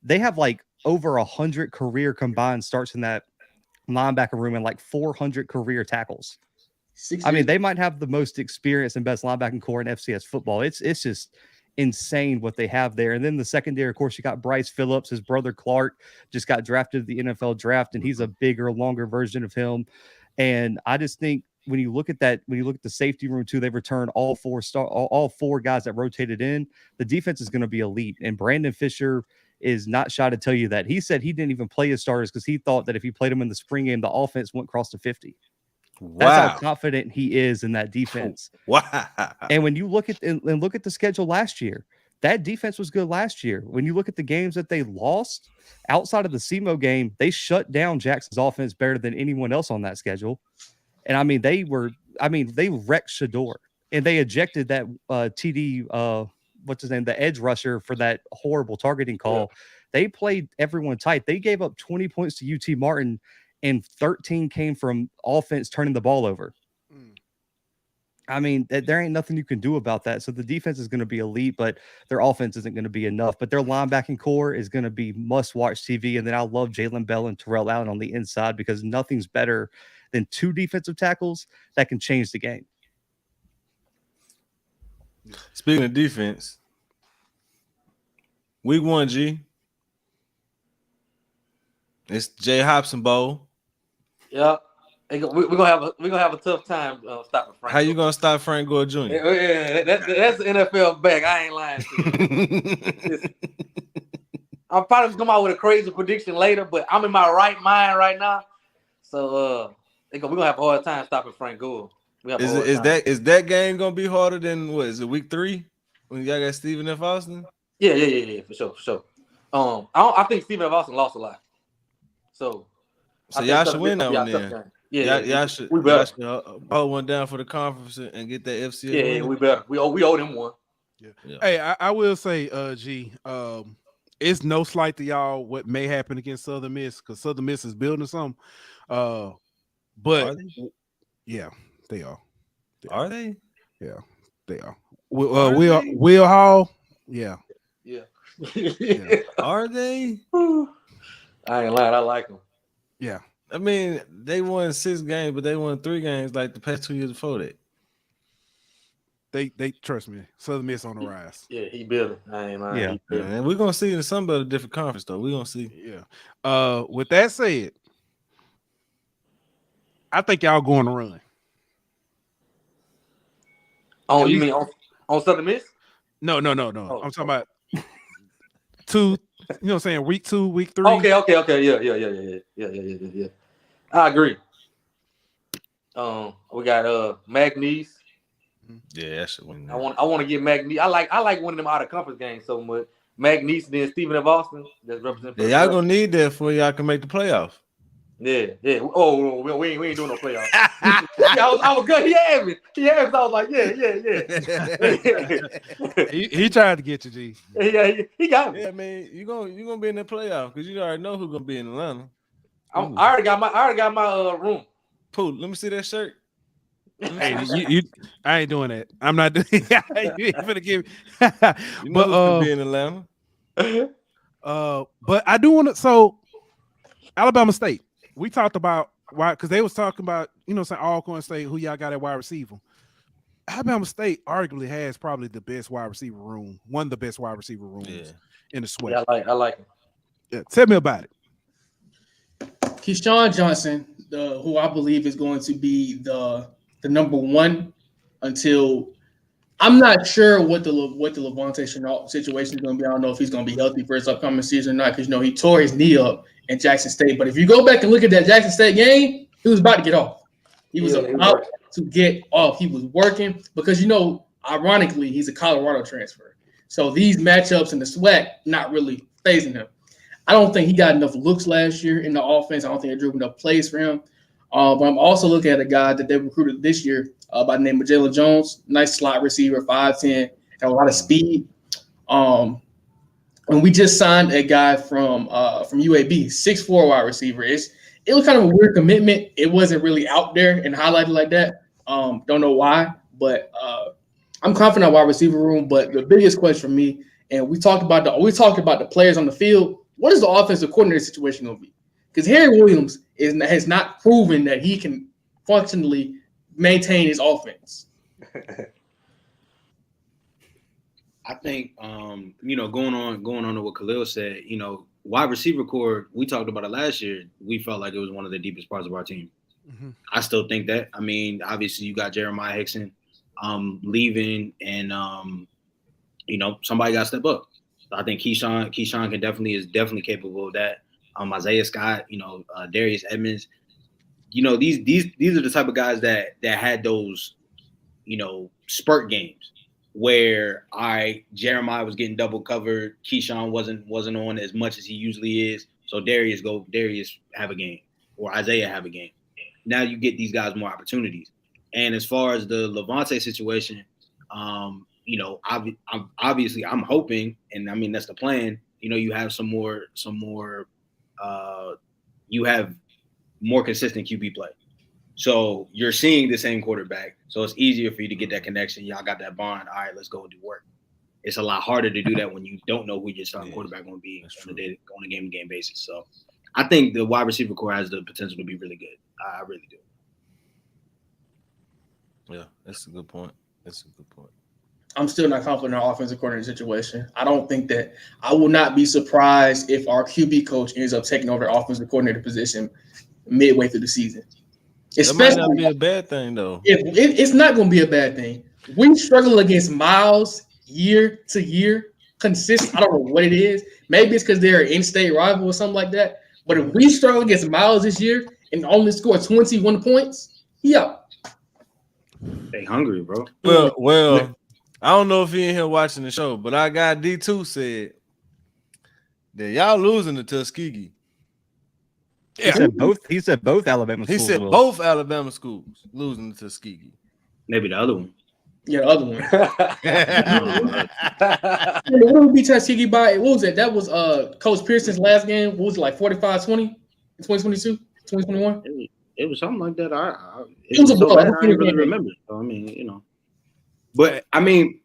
They have like over 100 career combined starts in that linebacker room and like 400 career tackles. I mean, they might have the most experience and best linebacking core in FCS football. It's just insane what they have there. And then the secondary, of course, you got Bryce Phillips. His brother Clark just got drafted to the NFL draft, and he's a bigger, longer version of him. And I just think when you look at that, when you look at the safety room too, they've returned all 4 guys that rotated in. The defense is going to be elite. And Brandon Fisher is not shy to tell you that. He said he didn't even play his starters because he thought that if he played them in the spring game, the offense wouldn't cross to 50. Wow. That's how confident he is in that defense. Wow. And when you look at the schedule last year, that defense was good last year. When you look at the games that they lost outside of the SEMO game, they shut down Jackson's offense better than anyone else on that schedule. And I mean, they wrecked Shador, and they ejected that TD, what's his name, the edge rusher for that horrible targeting call. Yeah. They played everyone tight. They gave up 20 points to UT Martin, and 13 came from offense turning the ball over. I mean, there ain't nothing you can do about that. So the defense is going to be elite, but their offense isn't going to be enough. But their linebacking core is going to be must-watch TV. And then I love Jalen Bell and Terrell Allen on the inside because nothing's better than 2 defensive tackles that can change the game. Speaking of defense, week 1, G. It's Jay Hobson Bowl. Yeah, we're gonna have a tough time stopping Frank. How you gonna stop Frank Gore Jr.? Yeah, that's the NFL back. I ain't lying to you. I'm probably gonna come out with a crazy prediction later, but I'm in my right mind right now, so we're gonna have a hard time stopping Frank Gore. Is that game gonna be harder than what is it, week 3 when y'all got Stephen F. Austin? Yeah, for sure. I think Stephen F. Austin lost a lot, so y'all should win that one then. Yeah, y'all should hold one down for the conference and get that FCS. Yeah, we better. We owe them one. Yeah. Hey, I will say, G, it's no slight to y'all what may happen against Southern Miss because Southern Miss is building something. But yeah, they are. Are they? Yeah, they are. Will Hall. Yeah. Are they? I ain't lying. I like them. Yeah. I mean, they won 6 games, but they won 3 games like the past 2 years before that. They trust me. Southern Miss on the rise. Yeah, he building. I ain't lying. Yeah. And we're gonna see in some of a different conference though. We're gonna see. Yeah. With that said, I think y'all going to run. Oh, you mean on Southern Miss? No. I'm talking about 2. You know what I'm saying? Week 2, week 3. Okay. Yeah. I agree. We got Magnice. Yeah, that's the one. I want to get Magnice. I like one of them out of conference games so much. Magnice, then Stephen F. Austin. That's representing. Yeah, y'all gonna need that for y'all can make the playoffs. Yeah. Oh, we ain't doing no playoffs. I was good. He had me. So I was like, yeah. he tried to get you, G. Yeah, he got me. Yeah, man, you gonna be in the playoff because you already know who's gonna be in Atlanta. I already got my room. Pooh, let me see that shirt. Hey, I ain't doing that. I'm not doing. You ain't gonna give. You know who's gonna be in Atlanta. But I do want to. So, Alabama State. We talked about why, because they was talking about, saying Alcorn State, who y'all got at wide receiver. Alabama State arguably has probably the best wide receiver room, one of the best wide receiver rooms in the SWAC. Yeah, I like him. Yeah, tell me about it. Keyshawn Johnson, who I believe is going to be the number 1 until I'm not sure what the Levante Chenault situation is going to be. I don't know if he's going to be healthy for his upcoming season or not because he tore his knee up in Jackson State. But if you go back and look at that Jackson State game, he was about to get off. He was about to get off. He was working because ironically, he's a Colorado transfer. So these matchups in the SWAC not really phasing him. I don't think he got enough looks last year in the offense. I don't think they drew enough plays for him. But I'm also looking at a guy that they recruited this year by the name of Jalen Jones. Nice slot receiver, 5'10", got a lot of speed. And we just signed a guy from UAB, 6'4" wide receiver. It was kind of a weird commitment. It wasn't really out there and highlighted like that. Don't know why, but I'm confident in wide receiver room. But the biggest question for me, and we talked about the players on the field. What is the offensive coordinator situation going to be? Because Harry Williams has not proven that he can functionally maintain his offense. I think going on to what Khalil said, wide receiver core, we talked about it last year. We felt like it was one of the deepest parts of our team. Mm-hmm. I still think that. I mean, obviously you got Jeremiah Hickson leaving and somebody got to step up. So I think Keyshawn is definitely capable of that. Isaiah Scott, Darius Edmonds, these are the type of guys that had those, spurt games where Jeremiah was getting double covered, Keyshawn wasn't on as much as he usually is. So Darius have a game or Isaiah have a game. Now you get these guys more opportunities. And as far as the Levante situation, obviously I'm hoping, and I mean that's the plan. You have some more. You have more consistent QB play. So you're seeing the same quarterback. So it's easier for you to get that connection. Y'all got that bond. All right, let's go and do work. It's a lot harder to do that when you don't know who your starting quarterback going to be on a game-to-game basis. So I think the wide receiver core has the potential to be really good. I really do. Yeah, that's a good point. I'm still not confident in our offensive coordinator situation. I don't think that I will not be surprised if our QB coach ends up taking over the offensive coordinator position midway through the season. Especially, that might not be a bad thing, though. It's not going to be a bad thing. We struggle against Miles year to year, consistent. I don't know what it is. Maybe it's because they're an in-state rival or something like that. But if we struggle against Miles this year and only score 21 points, they hungry, bro. Well. I don't know if he in here watching the show, but our guy D2 said that y'all losing to Tuskegee. Yeah. He said both Alabama schools. He said both Alabama schools losing to Tuskegee. Maybe the other one. Yeah, the other one. What did we beat Tuskegee by? What was it? That was Coach Pearson's last game. What was it, like 45-20 in 2022, 2021? It was something like that. It was a ball. I don't really remember. So, I mean, But I mean,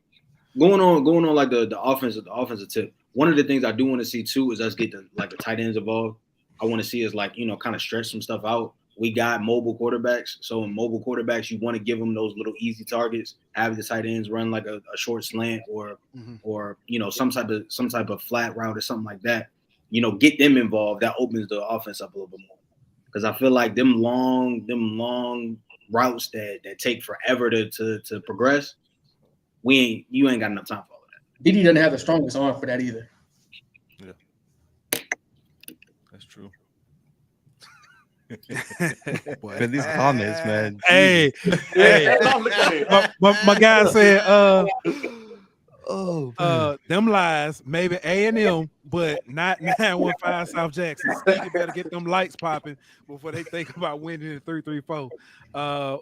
going on like the offensive tip. One of the things I do want to see too is us get the tight ends involved. I want to see us kind of stretch some stuff out. We got mobile quarterbacks. So in mobile quarterbacks, you want to give them those little easy targets, have the tight ends run like a short slant or some type of flat route or something like that. Get them involved. That opens the offense up a little bit more. Because I feel like them long routes that take forever to progress, you ain't got enough time for all of that. Didi doesn't have the strongest arm for that either. Yeah. That's true. But these comments, man. Hey, my guy said, them lies, maybe A&M, but not 915 South Jackson. You better get them lights popping before they think about winning the 3-3-4.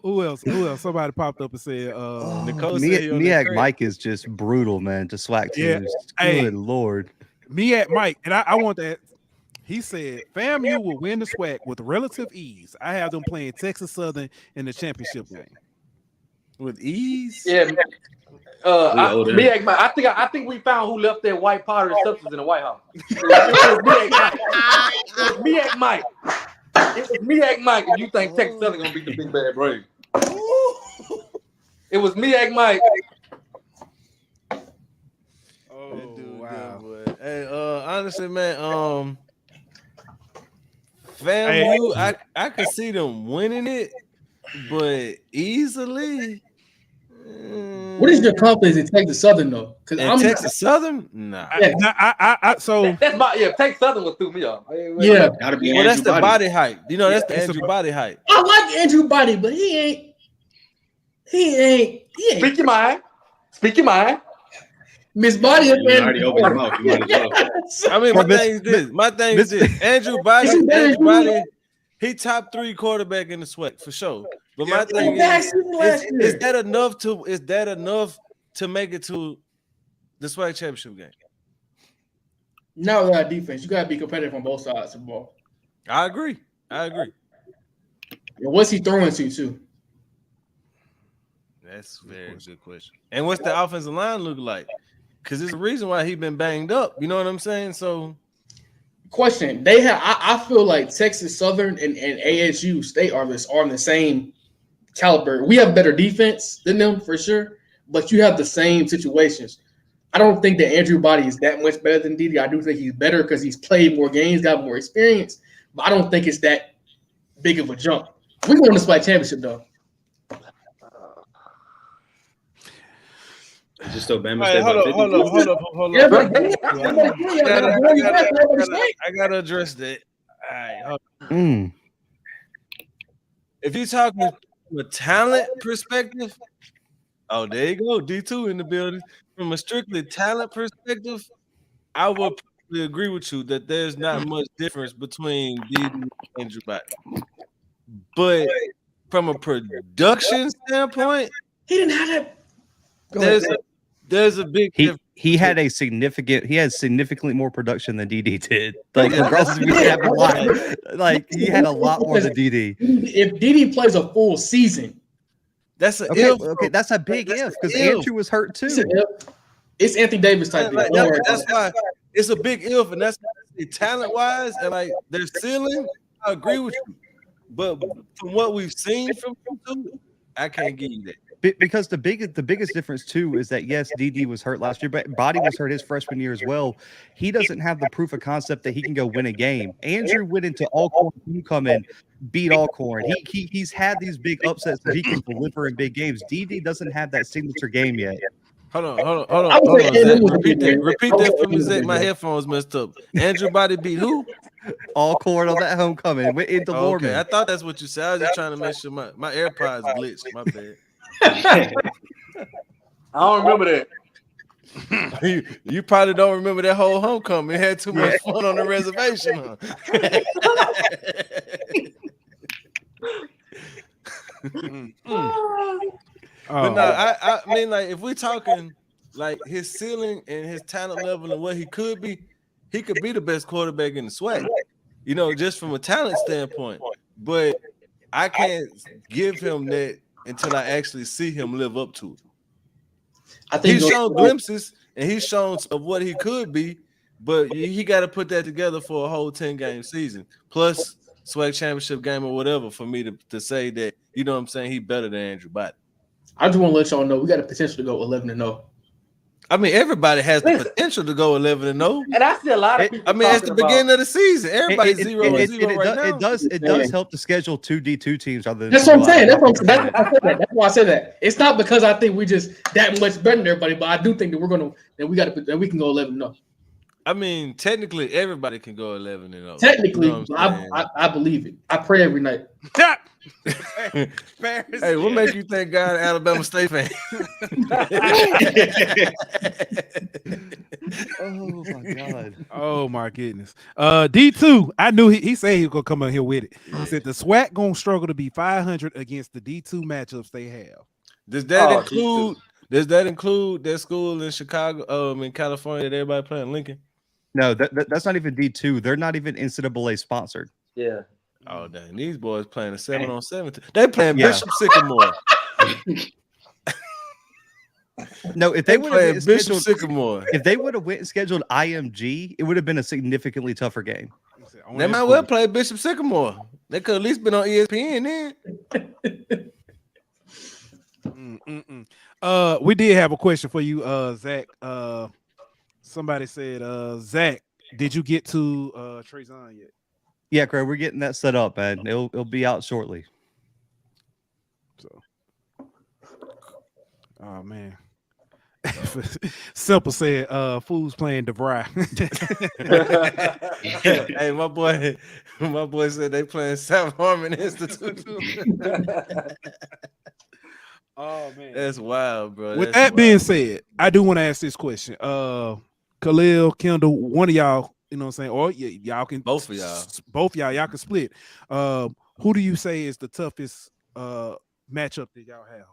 Who else? Somebody popped up and said, Nicole said Miak Mike is just brutal, man, to SWAC teams. Good Lord. Miak Mike, and I want that. He said, FAMU will win the SWAC with relative ease. I have them playing Texas Southern in the championship game. With ease? Yeah. I think we found who left their white powder substance in the White House. It was Miak Mike. It was Miak Mike. If you think Texas Southern gonna beat the Big Bad Braves, it was Miak Mike. Oh wow! Hey, honestly, man, FAMU, I could see them winning it, but easily. What is your confidence in Texas Southern though? Because Texas Southern, nah. So that's my Texas Southern was through me off. Yeah, gotta be. Well, that's the body height. That's the Andrew body height. I like Andrew Body, but he ain't. Speak your mind. Speak your mind. Miss Body up there. Already opened your mouth. You might as well. I mean, my thing is this. Andrew Body, he top 3 quarterback in the SWAC for sure. But my thing is that enough to make it to the SWAC championship game? Now without defense, you gotta be competitive on both sides of the ball. I agree. And what's he throwing to too? That's a very good question. And what's the offensive line look like? Because there's a reason why he been banged up. You know what I'm saying? So, question: they have. I feel like Texas Southern and ASU State are on the same caliber. We have better defense than them for sure, but you have the same situations. I don't think that Andrew Body is that much better than Didi. I do think he's better because he's played more games, got more experience, but I don't think it's that big of a jump. We're going to SWAC championship though. Just so Bama Hey, hold up. I gotta address that. All right, hold on. If you're talking from a talent perspective, oh, there you go, D2 in the building. From a strictly talent perspective, I would probably agree with you that there's not much difference between Didi and Andrew Body. But from a production standpoint, he didn't have that. There's a big difference. He had significantly more production than DD did. Like regardless if he had a lot, like he had a lot more than DD. If DD plays a full season, that's a if. Okay, that's a big if because Andrew was hurt too. It's Anthony Davis type. That's why it's a big if, and that's talent wise and like their ceiling. I agree with you, but from what we've seen from them, I can't give you that. Because the biggest difference too is that yes, DD was hurt last year, but Body was hurt his freshman year as well. He doesn't have the proof of concept that he can go win a game. Andrew went into Alcorn, homecoming, beat Alcorn. He's had these big upsets where he can deliver in big games. DD doesn't have that signature game yet. Hold on. Repeat that for me, Zach. My headphones messed up. Andrew Body beat who? Alcorn on that homecoming. Went into Lorman. Okay, I thought that's what you said. I was just trying to make sure my AirPods glitched. My bad. I don't remember that. You probably don't remember that whole homecoming. It had too much fun on the reservation, huh? But no, I mean, like, if we're talking like his ceiling and his talent level and what he could be the best quarterback in the SWAC, you know, just from a talent standpoint. But I can't give him that until I actually see him live up to it. I think he's shown glimpses and he's shown of what he could be, But he got to put that together for a whole 10-game season, plus SWAC championship game or whatever, for me to say that, you know what I'm saying, he better than Andrew Bott. I just want to let y'all know we got the potential to go 11-0. I mean, everybody has the potential to go 11-0. And I see a lot of people. I mean, it's the beginning of the season. Everybody's 0-0 right now. It does help to schedule 2 D2 teams rather than. That's what I'm saying. That's why I said that. It's not because I think we just that much better than everybody, but I do think that we can go 11-0. I mean, technically, everybody can go 11-0. Technically, you know I believe it. I pray every night. Hey, what makes you think God Alabama State fan? Oh my God. Oh my goodness. D2. I knew he said he was gonna come out here with it. He said the SWAC gonna struggle to be 500 against the D2 matchups they have. Does that include that school in Chicago, in California that everybody playing Lincoln? No, that's not even D2. They're not even NCAA sponsored. Yeah. Oh dang, these boys playing a 7-on-7. They playing Bishop Sycamore. No, if they would have Bishop Sycamore, if they would have went and scheduled IMG, it would have been a significantly tougher game. They might well play Bishop Sycamore. They could at least been on ESPN then. We did have a question for you, Zach. Somebody said, Zach, did you get to Trezon yet? Yeah, Craig, we're getting that set up, man. It'll be out shortly. So, oh man. Simple said, fools playing DeVry. Hey, my boy said they playing South Harmon Institute. Oh man, that's wild, bro. With that being said, I do want to ask this question. Khalil, Kendall, one of y'all, you know what I'm saying, or y'all can both y'all can split. Who do you say is the toughest matchup that y'all have?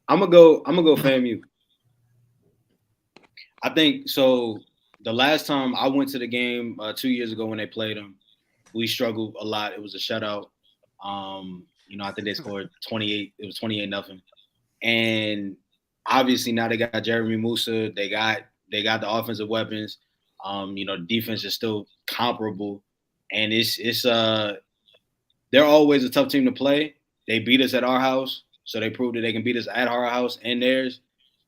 I'm gonna go FAMU. I think so. The last time I went to the game 2 years ago when they played them, we struggled a lot. It was a shutout. I think they scored 28. It was 28-0. And obviously now they got Jeremy Musa. They got the offensive weapons. Defense is still comparable, and they're always a tough team to play. They beat us at our house, so they proved that they can beat us at our house and theirs.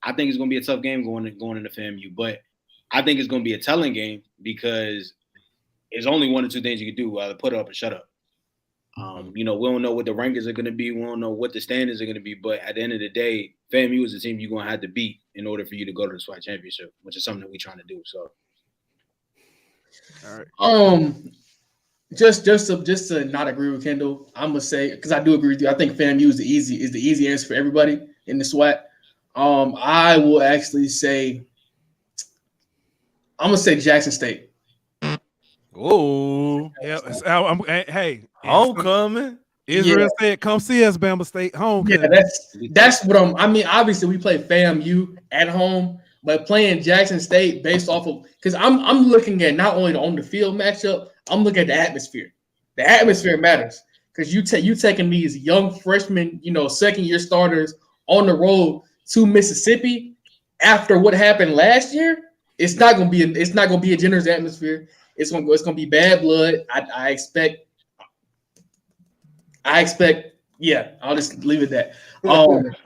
I think it's going to be a tough game going into FAMU, but I think it's going to be a telling game because it's only one or two things you can do: either put up or shut up. We don't know what the rankings are going to be. We don't know what the standards are going to be. But at the end of the day, FAMU is the team you're going to have to beat in order for you to go to the SWAC championship, which is something that we're trying to do. So, all right. Just to not agree with Kendall, I'm gonna say, because I do agree with you. I think FAMU is the easy answer for everybody in the SWAC. I will actually say, I'm gonna say Jackson State. Oh, yeah. Hey, homecoming. Israel said, "Come see us, Bama State homecoming." Yeah, that's what I'm. I mean, obviously we play FAMU at home, but playing Jackson State based off of, because I'm looking at not only the on the field matchup, I'm looking at the atmosphere. The atmosphere matters because you taking these young freshmen, second year starters on the road to Mississippi after what happened last year. It's not gonna be a generous atmosphere. It's gonna be bad blood. I expect. Yeah, I'll just leave it at that.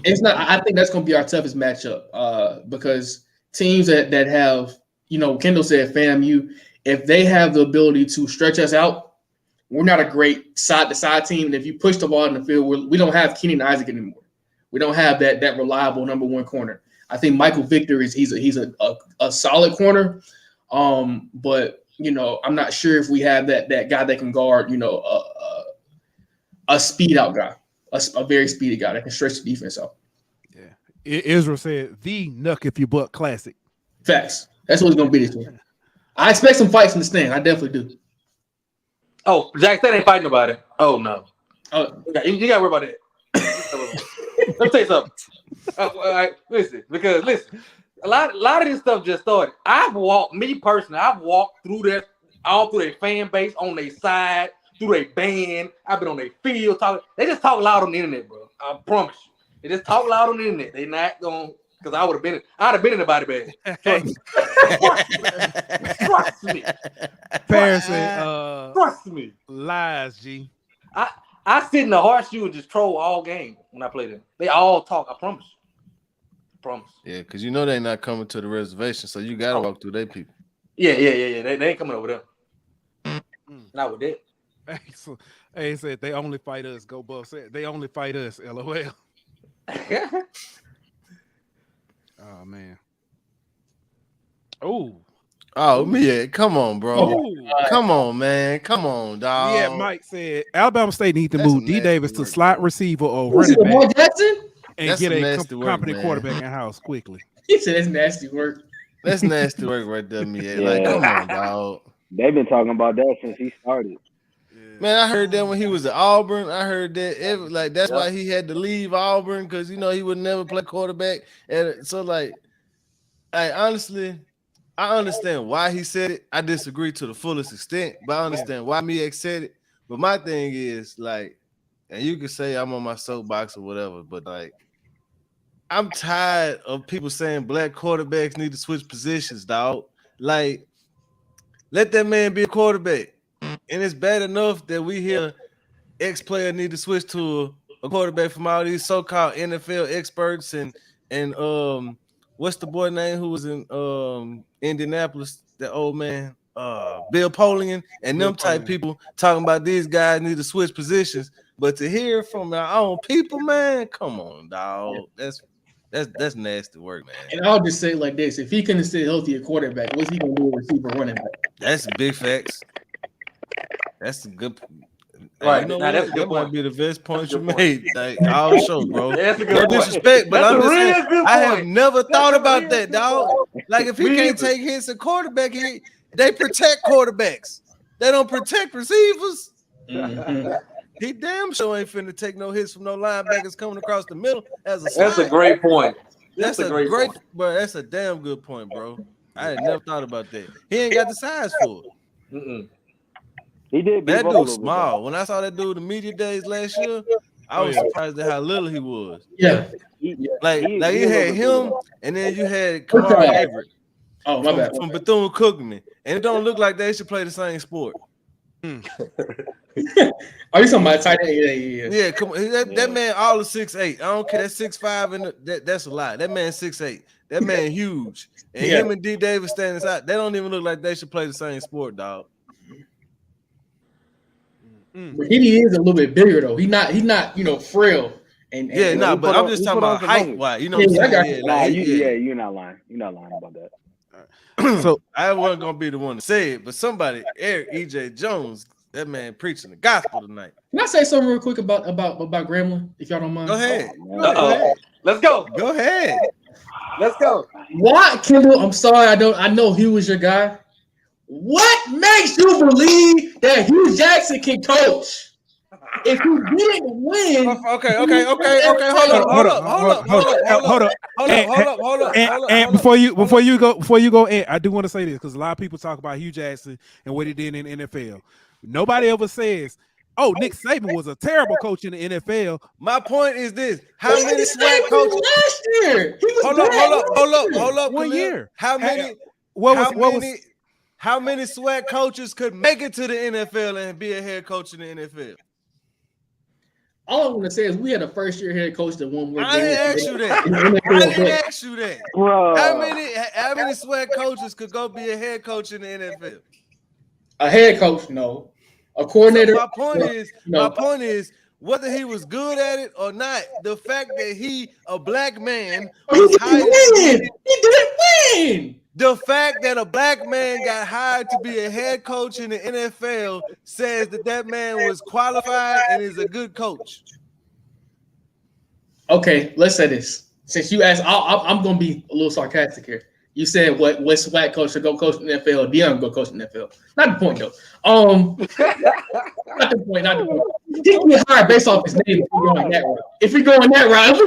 It's not. I think that's gonna be our toughest matchup because teams that have, Kendall said FAMU, if they have the ability to stretch us out, we're not a great side-to-side team. And if you push the ball in the field, we don't have Keenan Isaac anymore. We don't have that reliable number one corner. I think Michael Victor he's a solid corner, but I'm not sure if we have that guy that can guard a speed out guy, a very speedy guy that can stretch the defense out. Yeah, Israel said the Nuck If You Buck Classic. Facts. That's what it's gonna be this year. I expect some fights in the stand. I definitely do. Oh, Jack State ain't fighting nobody. Oh no. Oh, you gotta worry about that. Let me tell you something. All right, listen, a lot of this stuff just started. I've walked through that, all through their fan base, on their side, through their band. I've been on their field talking. They just talk loud on the internet, bro. I promise you. They just talk loud on the internet. They not going because I'd have been in the body bag. Trust me. Trust me. Lies, G. I sit in the horseshoe and just troll all game when I play them. They all talk. I promise. Yeah, because you know they're not coming to the reservation, so you gotta walk through their people. Yeah. They ain't coming over there. Not with that. Hey, said they only fight us. Go Buff said they only fight us. LOL. Oh man. Oh, Mia, come on, bro. Come on, man. Come on, dog. Yeah, Mike said Alabama State need to move D. Davis to slot receiver or running back and get a competent quarterback in house quickly. He said it's nasty work. That's nasty work right there, Mia. Like, come on, dog. They've been talking about that since he started. Man, I heard that when he was at Auburn. I heard that that's why he had to leave Auburn because he would never play quarterback. And so, honestly, I understand why he said it. I disagree to the fullest extent, but I understand why Miek said it. But my thing is and you can say I'm on my soapbox or whatever, but I'm tired of people saying black quarterbacks need to switch positions, dog. Let that man be a quarterback. And it's bad enough that we hear ex-player need to switch to a quarterback from all these so-called NFL experts and what's the boy name who was in Indianapolis? That old man, Bill Polian, and them type people talking about these guys need to switch positions. But to hear from our own people, man, come on, dog. That's nasty work, man. And I'll just say it like this: if he couldn't stay healthy at quarterback, what's he gonna do with receiver running back? That's big facts. That's a good. Right, that might be the best point you made. All show, bro. That's a good no point. Disrespect, but That's I'm just a saying, good I point. have never thought about that, dog. If he can't take hits at quarterback, they protect quarterbacks. They don't protect receivers. Mm-hmm. He damn sure ain't finna take no hits from no linebackers coming across the middle as a slide. That's a great point. That's a great point. Bro. That's a damn good point, bro. I had never thought about that. He ain't got the size for it. Mm-mm. He did. That dude small. When I saw that dude the media days last year, I was surprised at how little he was. Yeah. You had him, and then you had Kamara Everett. Oh, my bad. From Bethune-Cookman. And it don't look like they should play the same sport. Are you talking about tight end? Yeah, come on. That man all of 6'8". I don't care. That's 6'5", and that's a lot. That man 6'8". That man huge. And him and D. Davis standing aside, they don't even look like they should play the same sport, dog. But he is a little bit bigger though. He's not frail. But I'm just talking about height wise. You know what I'm saying? You're not lying. You're not lying about that. So I wasn't gonna be the one to say it, but somebody, Eric E.J. Jones, that man preaching the gospel tonight. Can I say something real quick about Gremlin, if y'all don't mind? Go ahead. Let's go. Go ahead. Let's go. Why, Kendall? I'm sorry, I know he was your guy. What makes you believe that Hugh Jackson can coach? If you didn't win, okay. Hold up. And before you go, Ed, I do want to say this because a lot of people talk about Hugh Jackson and what he did in the NFL. Nobody ever says, "Oh, Nick Saban was a terrible coach in the NFL." My point is this: how many SWAC coaches last year? Hold up. 1 year. How many? How many SWAC coaches could make it to the NFL and be a head coach in the NFL? All I want to say is we had a first-year head coach that won more games. I didn't ask you that. Bro. How many SWAC coaches could go be a head coach in the NFL? A head coach, no. A coordinator. So my point is, whether he was good at it or not, the fact that he, a black man, was hired. He didn't win. The fact that a black man got hired to be a head coach in the NFL says that man was qualified and is a good coach. Okay, let's say this. Since you asked, I'm going to be a little sarcastic here. You said what SWAC coach should go coach in the NFL, Deion go coach in the NFL. Not the point, though. Not the point. He can get hired based off his name if we go on that route.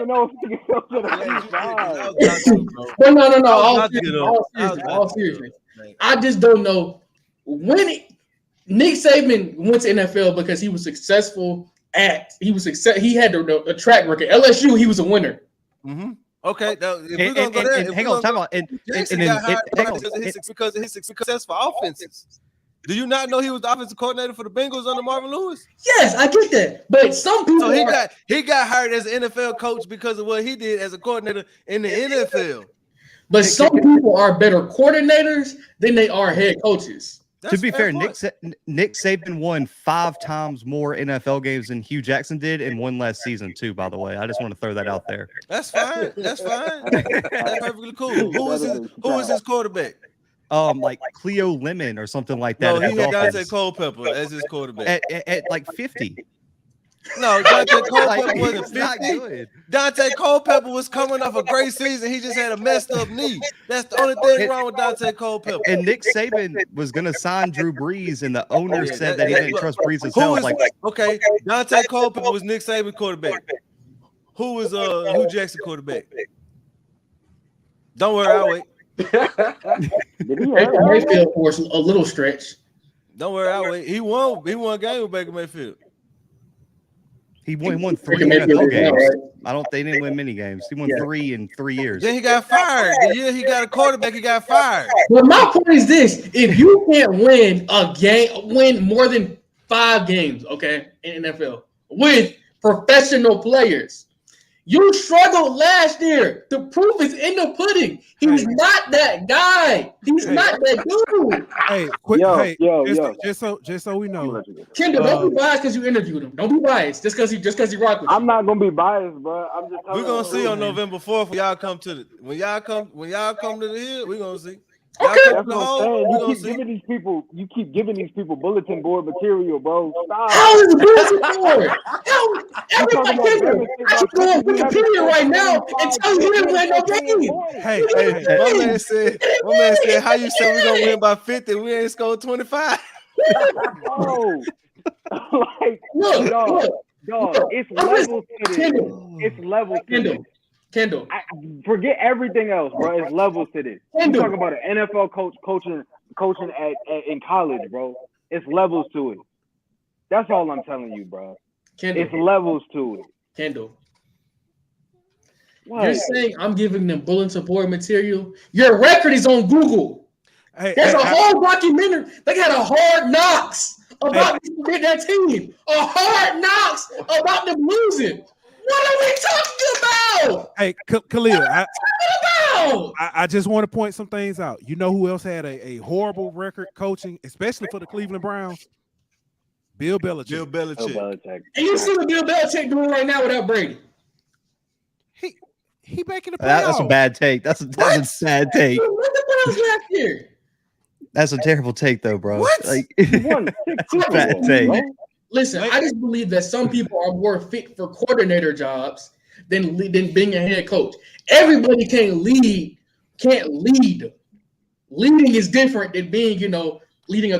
No. All seriousness. I just don't know when Nick Saban went to NFL because he was successful He had a track record. LSU, he was a winner. Mm-hmm. Okay, now, if we're gonna go there, hang on, time out. Jackson got hired because of his successful offenses. Do you not know he was the offensive coordinator for the Bengals under Marvin Lewis? Yes, I get that. But some people he got hired as an NFL coach because of what he did as a coordinator in the NFL. But some people are better coordinators than they are head coaches. To be fair, Nick Saban won 5 times more NFL games than Hugh Jackson did and won last season too, by the way. I just want to throw that out there. That's fine. That's perfectly cool. Who is his quarterback? Like Cleo Lemon or something like that. No, he had Dante Culpepper as his quarterback. At like 50. No, Dante Culpepper wasn't 50. Dante Culpepper was coming off a great season. He just had a messed up knee. That's the only thing wrong with Dante Culpepper. And Nick Saban was going to sign Drew Brees, and the owner said that he didn't trust Brees as hell. Okay, Dante Culpepper was Nick Saban's quarterback. Who was Hugh Jackson quarterback? Don't worry, I'll wait. Baker Mayfield for a little stretch. Don't worry, I'll wait. He won a game with Baker Mayfield. He won 3 NFL games. They didn't win many games. He won 3 in 3 years. Then he got fired. The year he got a quarterback, he got fired. But my point is this: if you can't win more than 5 games, okay, in NFL with professional players, you struggled last year. The proof is in the pudding. He's not that guy. He's not that dude. Hey, just so we know, Kendall, don't be biased because you interviewed him. Don't be biased just because he rocked with you. I'm not gonna be biased, bro. I'm just. We're gonna see on November 4th when y'all come to the hill. We're gonna see. Okay. That's what I'm saying. You keep giving these people bulletin board material, bro. Stop. How is it bulletin board? Everybody Kendall, I should go on Wikipedia right now and tell you didn't win no game. Hey, my man said, how you say we're gonna win by 50 and we ain't scored 25? Oh, like look, it's levels to this. It's levels to this. Kendall, forget everything else, bro. It's levels to this. You talk about an NFL coach coaching in college, bro. It's levels to it. That's all I'm telling you, bro. Kendall, it's levels to it. Kendall, what? You're saying I'm giving them bulletin board material? Your record is on Google. There's a whole documentary. They got a Hard Knocks about that team. A Hard Knocks about them losing. What are we talking about? Hey, Khalil, I just want to point some things out. You know who else had a horrible record coaching, especially for the Cleveland Browns? Bill Belichick. And you see what Bill Belichick doing right now without Brady? He making the playoffs. That's a bad take. That's a sad take. Look at the Browns last year. That's a terrible take, though, bro. What? Bad take. Listen, I just believe that some people are more fit for coordinator jobs than being a head coach. Everybody can't lead. Leading is different than being, leading a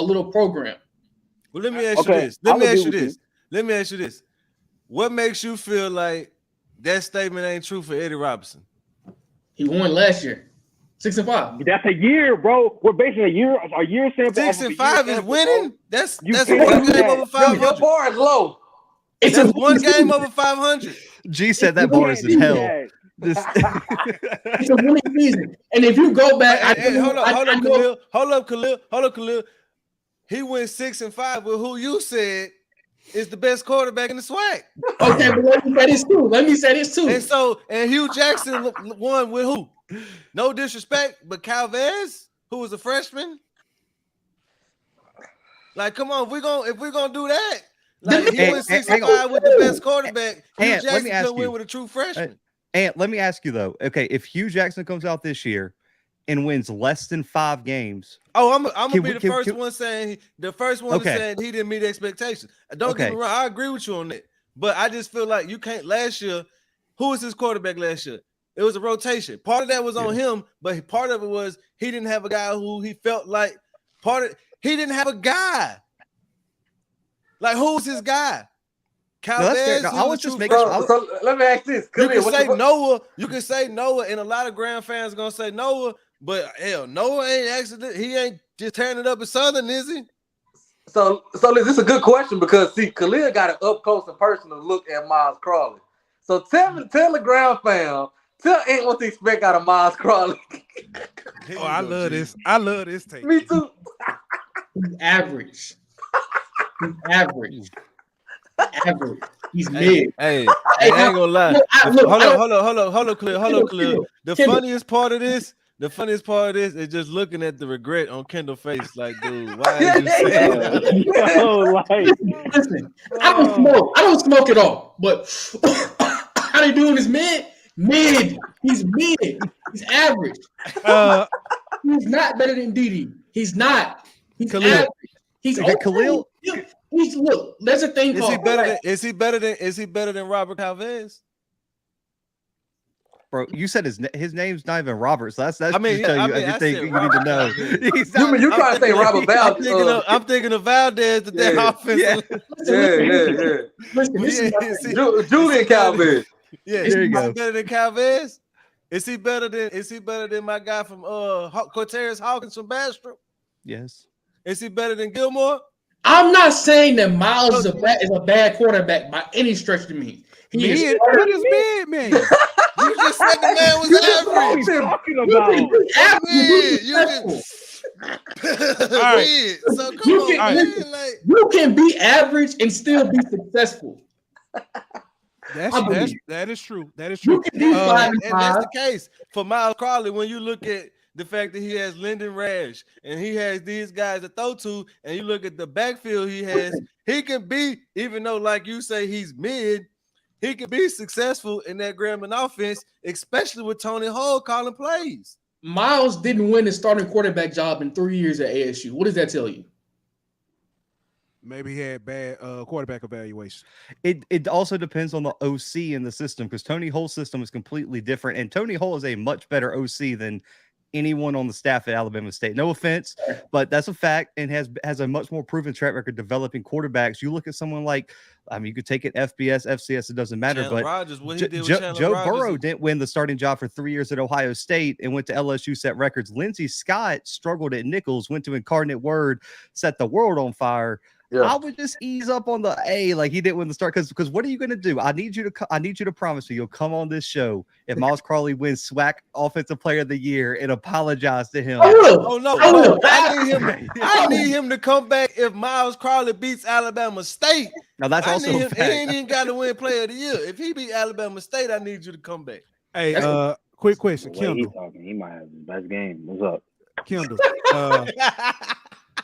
little program. Well, let me ask you this. Let me ask you this. What makes you feel like that statement ain't true for Eddie Robinson? He won last year. 6-5. That's a year, bro. We're basing a year sample. 6-5 is winning. That's one game over 500. Your bar is low. It's one game over 500. G said that bar is in hell. It's a winning season, and if you go back, hold up, Khalil. He went 6-5 with who you said is the best quarterback in the SWAC. Okay, but let me say this too. And Hugh Jackson won with who? No disrespect, but Calvez, who was a freshman. Like, come on, if we're gonna do that, like he went 6-5 with the best quarterback. Hugh Jackson could win with a true freshman. And let me ask you though, okay, if Hugh Jackson comes out this year and wins less than 5 games, I'm gonna be the first one saying he didn't meet expectations. Don't get me wrong, I agree with you on that, but I just feel like you can't. Last year, who was his quarterback last year? It was a rotation. Part of that was on him, but part of it was he didn't have a guy who he felt like he didn't have a guy. Like, who's his guy? Calvez, I was just making so let me ask this. You can say Noah. You can say Noah, and a lot of Grand fans are gonna say Noah, but hell, Noah ain't accident. He ain't just tearing it up at Southern, is he? So this is a good question because see, Khalil got an up close and personal look at Miles Crawley. So tell the ground fam, tell Ant what to expect out of Miles Crawley. Oh, I love this. I love this take. Me too. Average. He's average. Average. He's mid. Hey, I ain't gonna lie. Hold on, clear. The funniest part of this is just looking at the regret on Kendall's face. Like, dude, why did you say that? Listen, I don't smoke at all. But how they doing is mid. He's mid. He's average. He's not better than Didi. He's not. He's Khalil. average. He's okay. Khalil. Look. There's a thing called. Is he better than Robert Calvez? Bro, you said his name's not even Robert, so that's everything you need to know. You trying to say Robert Valdez? I'm thinking of Valdez to that offense. Listen, Julian Calvez. Yeah, there you go. Better than Calvez? Is he better than my guy from Cortez Hawkins from Bastrop? Yes. Is he better than Gilmore? I'm not saying that Miles is a bad quarterback by any stretch to me. What is mid, man? You just said the man was average. Talking about All right. So come on, you can be average and still be successful. That is true. That is true. You can be and that's the case for Miles Crawley when you look at the fact that he has Lyndon Rash and he has these guys to throw to, and you look at the backfield he has, he can be, even though like you say he's mid, he can be successful in that Grambling offense, especially with Tony Hall calling plays. Miles didn't win the starting quarterback job in 3 years at ASU. What does that tell you? Maybe he had bad quarterback evaluation. It also depends on the OC in the system because Tony Hull's system is completely different, and Tony Hull is a much better OC than anyone on the staff at Alabama State. No offense, but that's a fact, and has a much more proven track record developing quarterbacks. You look at someone like, you could take it FBS, FCS, it doesn't matter. Chandler but Rogers, Joe Burrow didn't win the starting job for 3 years at Ohio State and went to LSU, set records. Lindsey Scott struggled at Nichols, went to Incarnate Word, set the world on fire. Yeah. I would just ease up on the A, like he didn't win the start, because what are you going to do? I need you to promise me you'll come on this show if Miles Crawley wins SWAC Offensive Player of the Year and apologize to him. Oh no, I need him to come back if Miles Crawley beats Alabama State. Now that's also a fact. He ain't even got to win Player of the Year. If he beat Alabama State, I need you to come back. Hey, quick question, Kendall. He might have the best game. What's up, Kendall?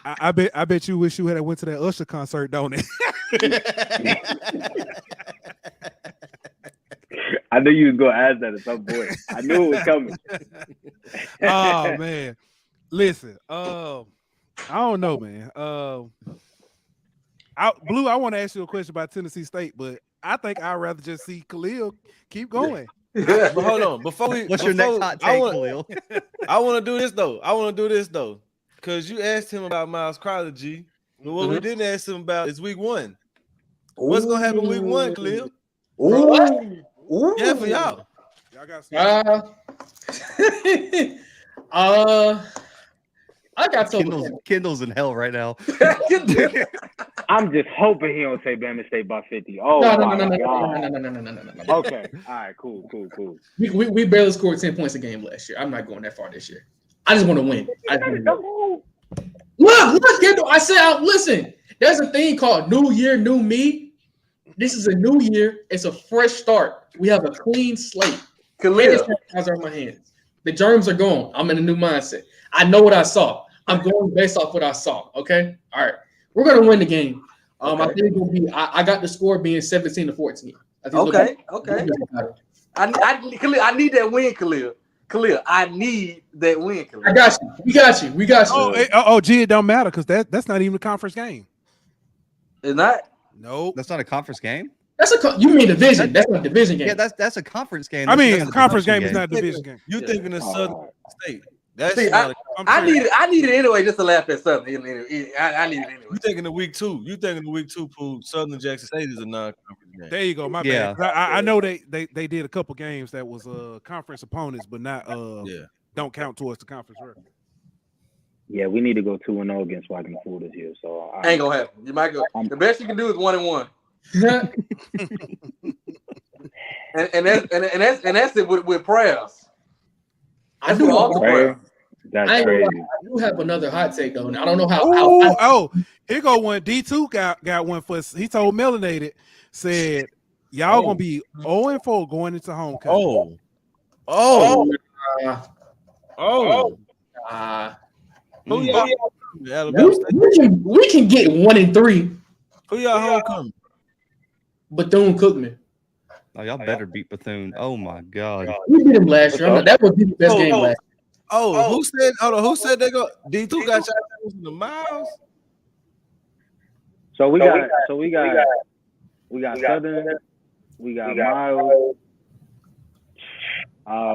I bet you wish you had went to that Usher concert, don't it? I knew you was gonna ask that at some point. I knew it was coming. Oh man, listen. I don't know, man. Blue, I want to ask you a question about Tennessee State, but I think I'd rather just see Khalil keep going. But hold on, what's your next hot take, Khalil? I want to do this though. Because you asked him about Miles Crawley, G. But what we didn't ask him about is week 1. What's going to happen week 1, Khalil? Yeah, for y'all. Y'all got I got Kendall's in hell right now. I'm just hoping he don't say Bama State by 50. Oh, no. Okay. All right, cool. We barely scored 10 points a game last year. I'm not going that far this year. I just want to win. Look, Kendall. I said, listen, there's a thing called New Year, New Me. This is a new year. It's a fresh start. We have a clean slate. Khalil. Hands are in my hands. The germs are gone. I'm in a new mindset. I know what I saw. I'm going based off what I saw. Okay? All right. We're going to win the game. I think it will be, I got the score being 17-14. Okay. I need that win, Khalil. I need that win, Khalil. I got you. We got you. Gee, it don't matter because that's not even a conference game. It's not? No. That's not a conference game? You mean division. That's not a division game. Yeah, that's a conference game. I mean, a conference game is not a division game. You thinking of Southern State. I need it anyway just to laugh at Southern. I need it anyway. You thinking of week 2. Pool. Southern Jackson State is a non-conference game. There you go. My bad. I know they did a couple games that was conference opponents, but not don't count towards the conference record. Yeah, we need to go 2-0 against SWAC and Fool this year. So ain't gonna happen. You might go. The best you can do is 1-1. and that's it with prayers. I do all the prayers. That's crazy. I do have another hot take though. And I don't know how. Here go one. D2 got one for. He told Melanated, said y'all gonna be 0-4 going into homecoming. We can get 1-3. Who y'all homecoming? Bethune-Cookman. Oh, y'all better beat Bethune. Oh my God. We beat him last year. That was the best game last year. Who said? Hold on. Who said they go? D2 got y'all in the miles. So we got Southern, we got Miles,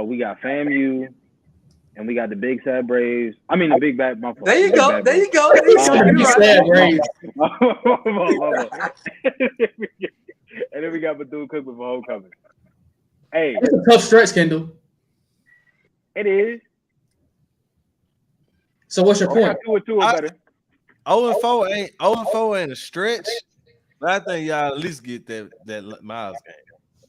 we got FAMU, and we got the Big Sad Braves. I mean the Big Bad. There you go. Big Sad Braves. And then we got Bethune-Cookman for homecoming. Hey, it's a tough stretch, Kendall. It is. So what's your point? 2-2 or better. 0-4 ain't a stretch, but I think y'all at least get that Miles game.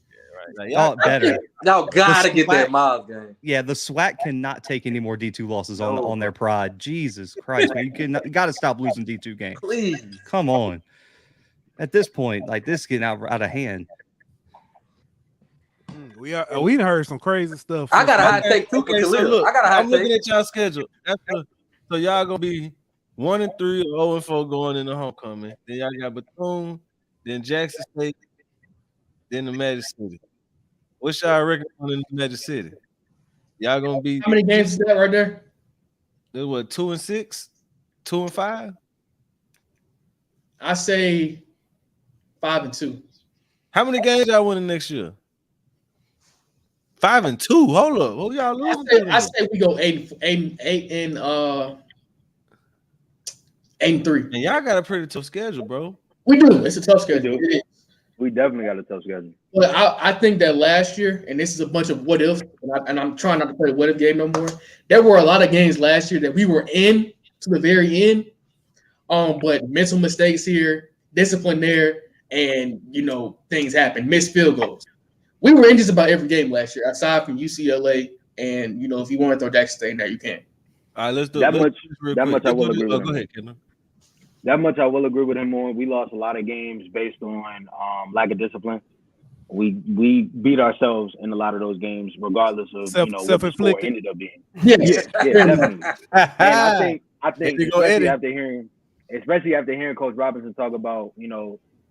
Yeah, right. Y'all better. Y'all gotta get that Miles game. Yeah, the SWAC cannot take any more D2 losses on their pride. Jesus Christ, man, you got to stop losing D2 games. Please, come on. At this point, like this getting out of hand. We heard some crazy stuff. I got a hot take too. Okay, so look, I'm looking at y'all schedule. So y'all gonna be 1-3 or 0-4 going into homecoming. Then y'all got Bethune, then Jackson State, then the Magic City. What's y'all record on in the Magic City? Y'all gonna be how many games is that right there? There's what 2-6, 2-5. I say 5-2. How many games y'all winning next year? 5-2. Hold up. Who y'all losing? I say we go 8-3. And y'all got a pretty tough schedule, bro. We do. It's a tough schedule. We definitely got a tough schedule. But I think that last year, and this is a bunch of what ifs, and I'm trying not to play what if game no more. There were a lot of games last year that we were in to the very end. But mental mistakes here, discipline there, and things happen. Missed field goals. We were in just about every game last year, aside from UCLA. And if you want to throw Jackson State in there, you can. All right, let's do that it. Much I will agree with him. Go ahead, Kendall. That much I will agree with him on. We lost a lot of games based on lack of discipline. We beat ourselves in a lot of those games, regardless of what the score ended up being. Yeah, definitely. And I think especially after hearing Coach Robinson talk about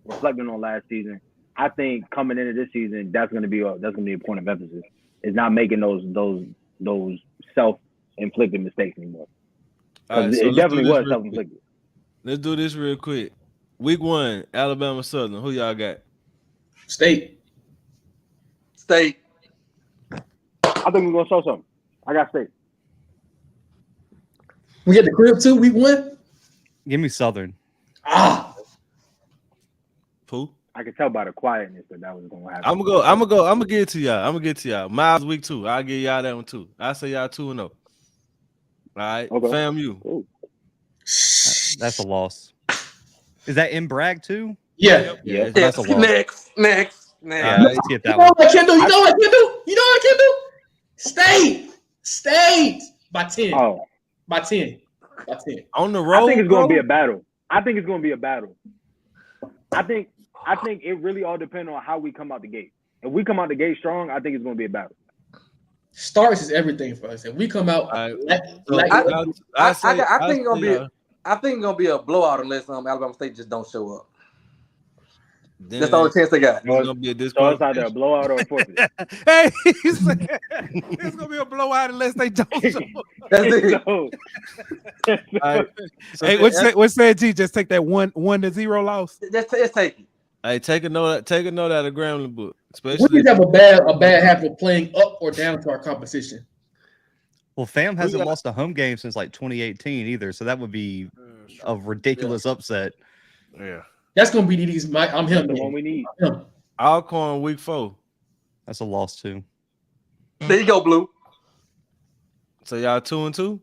reflecting on last season, I think coming into this season that's going to be a point of emphasis. Is not making those self-inflicted mistakes anymore. Right, so it definitely was self-inflicted. Let's do this real quick. Week 1, Alabama Southern. Who y'all got? State. I think we're gonna show something. I got State. We get the crib too. Week 1. Give me Southern. Who? I can tell by the quietness that was gonna happen. I'm gonna get it to y'all. Miles week 2. I'll give y'all that one too. I say y'all 2-0. All right, okay. FAMU. Ooh. That's a loss. Is that in Bragg too? Yeah. That's a loss. Next. Yeah, let's get that one. You know what I can do? State by 10. Oh. By 10. On the road. I think it's gonna be a battle. I think it really all depends on how we come out the gate. If we come out the gate strong, I think it's gonna be a battle. Starts is everything for us. If we come out, I think it's gonna be a blowout unless Alabama State just don't show up. Then that's the only chance they got. It's gonna be a so it's either a blowout or a forfeit. Hey, he said it's gonna be a blowout unless they don't show up. That's it. Right. So hey, what's that? G, just take that 1-0 loss. Just take it. Hey, take a note out of Grambling book. Especially we have a bad habit of playing up or down to our competition. Well, FAM hasn't lost a home game since like 2018 either, so that would be a ridiculous upset. Yeah, that's gonna be these. I'm him. The one we need. Alcorn week 4. That's a loss too. There you go, Blue. So y'all 2-2.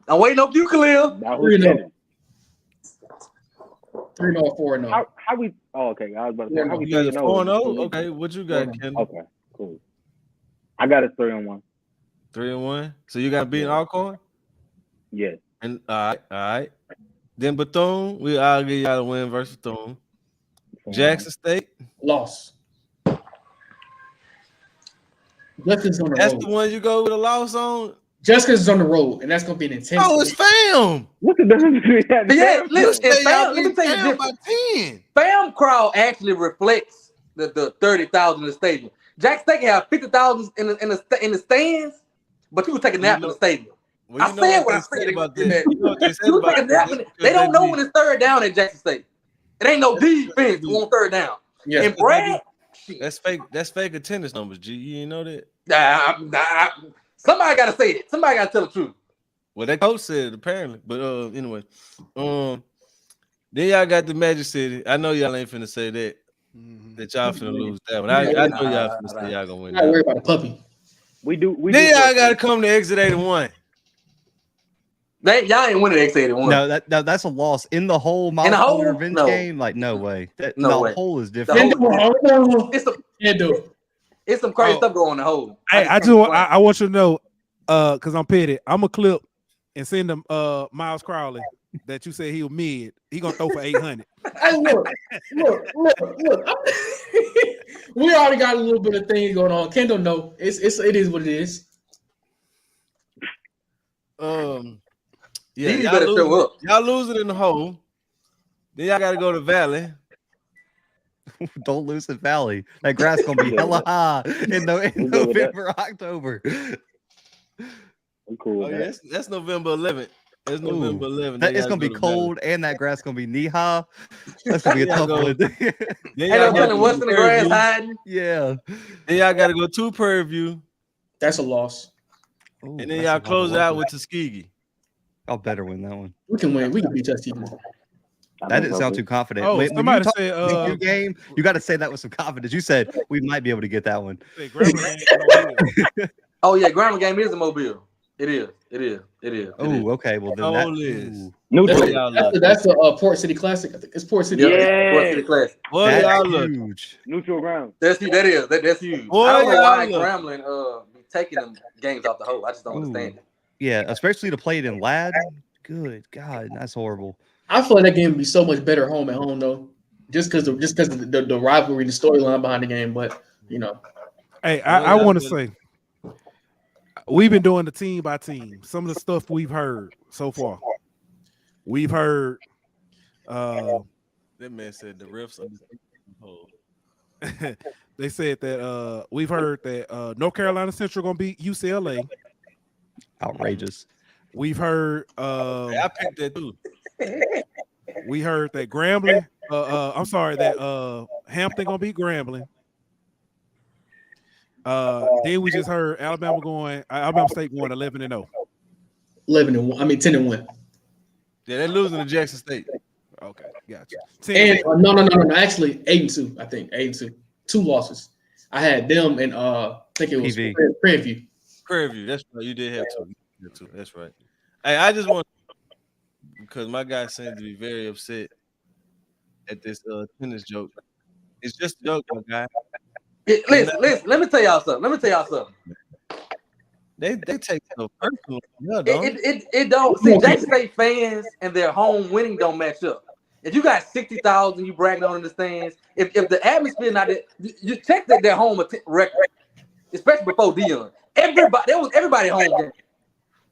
I'm waiting on you, Khalil. 3-0. 3-0, 4-0. How we? Oh, okay. I was about to say, how we You got 4-0? 4-0? Okay, what you got, Ken? Okay, cool. I got a 3-1. 3-1. So you got to beat Alcorn? Yeah. And all right. Then Bethune, I'll give y'all a win versus Bethune. Jackson State Loss. Justin's on the That's road. the one you go with a loss on? Jessica's on the road, and that's going to be an intense. Oh, it's fam. What's the difference between that? Yeah, listen, Let me tell you this. by 10. Fam crowd actually reflects the 30,000 in the stadium. Jackson State can have 50,000 in the stands, but you can take a nap in the stadium. Well, I said what I said about that. You take a nap in they don't know when it's third down at Jackson State. It ain't no defense on third down. Yeah. And Brad, that's fake attendance numbers, G. You didn't know that? Somebody got to say it. Somebody got to tell the truth. Well, that coach said it, apparently. But anyway, then y'all got the Magic City. I know y'all ain't finna say that y'all finna lose that one. I know y'all finna say y'all gonna win. Not worry about the puppy. We do. Then y'all gotta come to Exit 81. Y'all ain't winning Exit 81. No, that's a loss in the whole Mile revenge game. Like, no way. No way. The whole is different. It's some crazy stuff going on the whole. Hey, I want you to know, because I'm petty. I'm a clip and send them Miles Crowley that you said he was mid. He gonna throw for 800. Hey, look. We already got a little bit of things going on. Kendall, no, it is what it is. Yeah, you better show up. Y'all lose it in the hole. Then y'all gotta go to Valley. Don't lose the Valley. That grass gonna be hella high in November, October. I'm cool. Oh, yeah, that's November 11th. That's November 11th. It's gonna be cold, and that grass gonna be knee high. That's gonna be a tough one. Ain't no telling what's in the grass hiding. Yeah. Then y'all gotta go to Prairie View. That's a loss. And then y'all close out with Tuskegee. I'll better win that one. We can win. We can beat Tuskegee. That didn't sound too confident. Oh, when somebody you said game, you got to say that with some confidence. You said we might be able to get that one. Oh yeah, Grambling game is a Mobile. It is. Oh, okay. Well, then that's a Port City Classic. I think it's Port City. Yeah, Port City Classic. That's huge. Neutral ground. That's huge. That's huge. Boy, I don't know why Grambling be taking them games off the hole. I just don't understand it. Yeah, especially to play it in Lad. Good God, that's horrible. I feel like that game would be so much better at home though, just because of the rivalry, the storyline behind the game. But you know, hey, I want to say we've been doing the team by team. Some of the stuff we've heard so far. We've heard. That man said the refs are the They said that we've heard that North Carolina Central gonna beat UCLA. Outrageous. We've heard. I picked that too. We heard that Grambling. I'm sorry that Hampton gonna beat Grambling. Then we just heard Alabama State going 11-0. 11-1. I mean 10-1. Yeah, they're losing to Jackson State. Okay, gotcha. And no. Actually, 8-2. I think 8-2. 2 losses. I had them and I think it was Prairie View. Prairie View. That's right. You did have two. That's right. Hey, I just want because my guy seems to be very upset at this tennis joke. It's just a joke, my guy. Listen. Let me tell y'all something. They take so personal. It don't see Jackson State fans and their home winning don't match up. If you got 60,000, you bragging on in the stands. If the atmosphere not there, you check that their home record, especially before Dion. Everybody home game.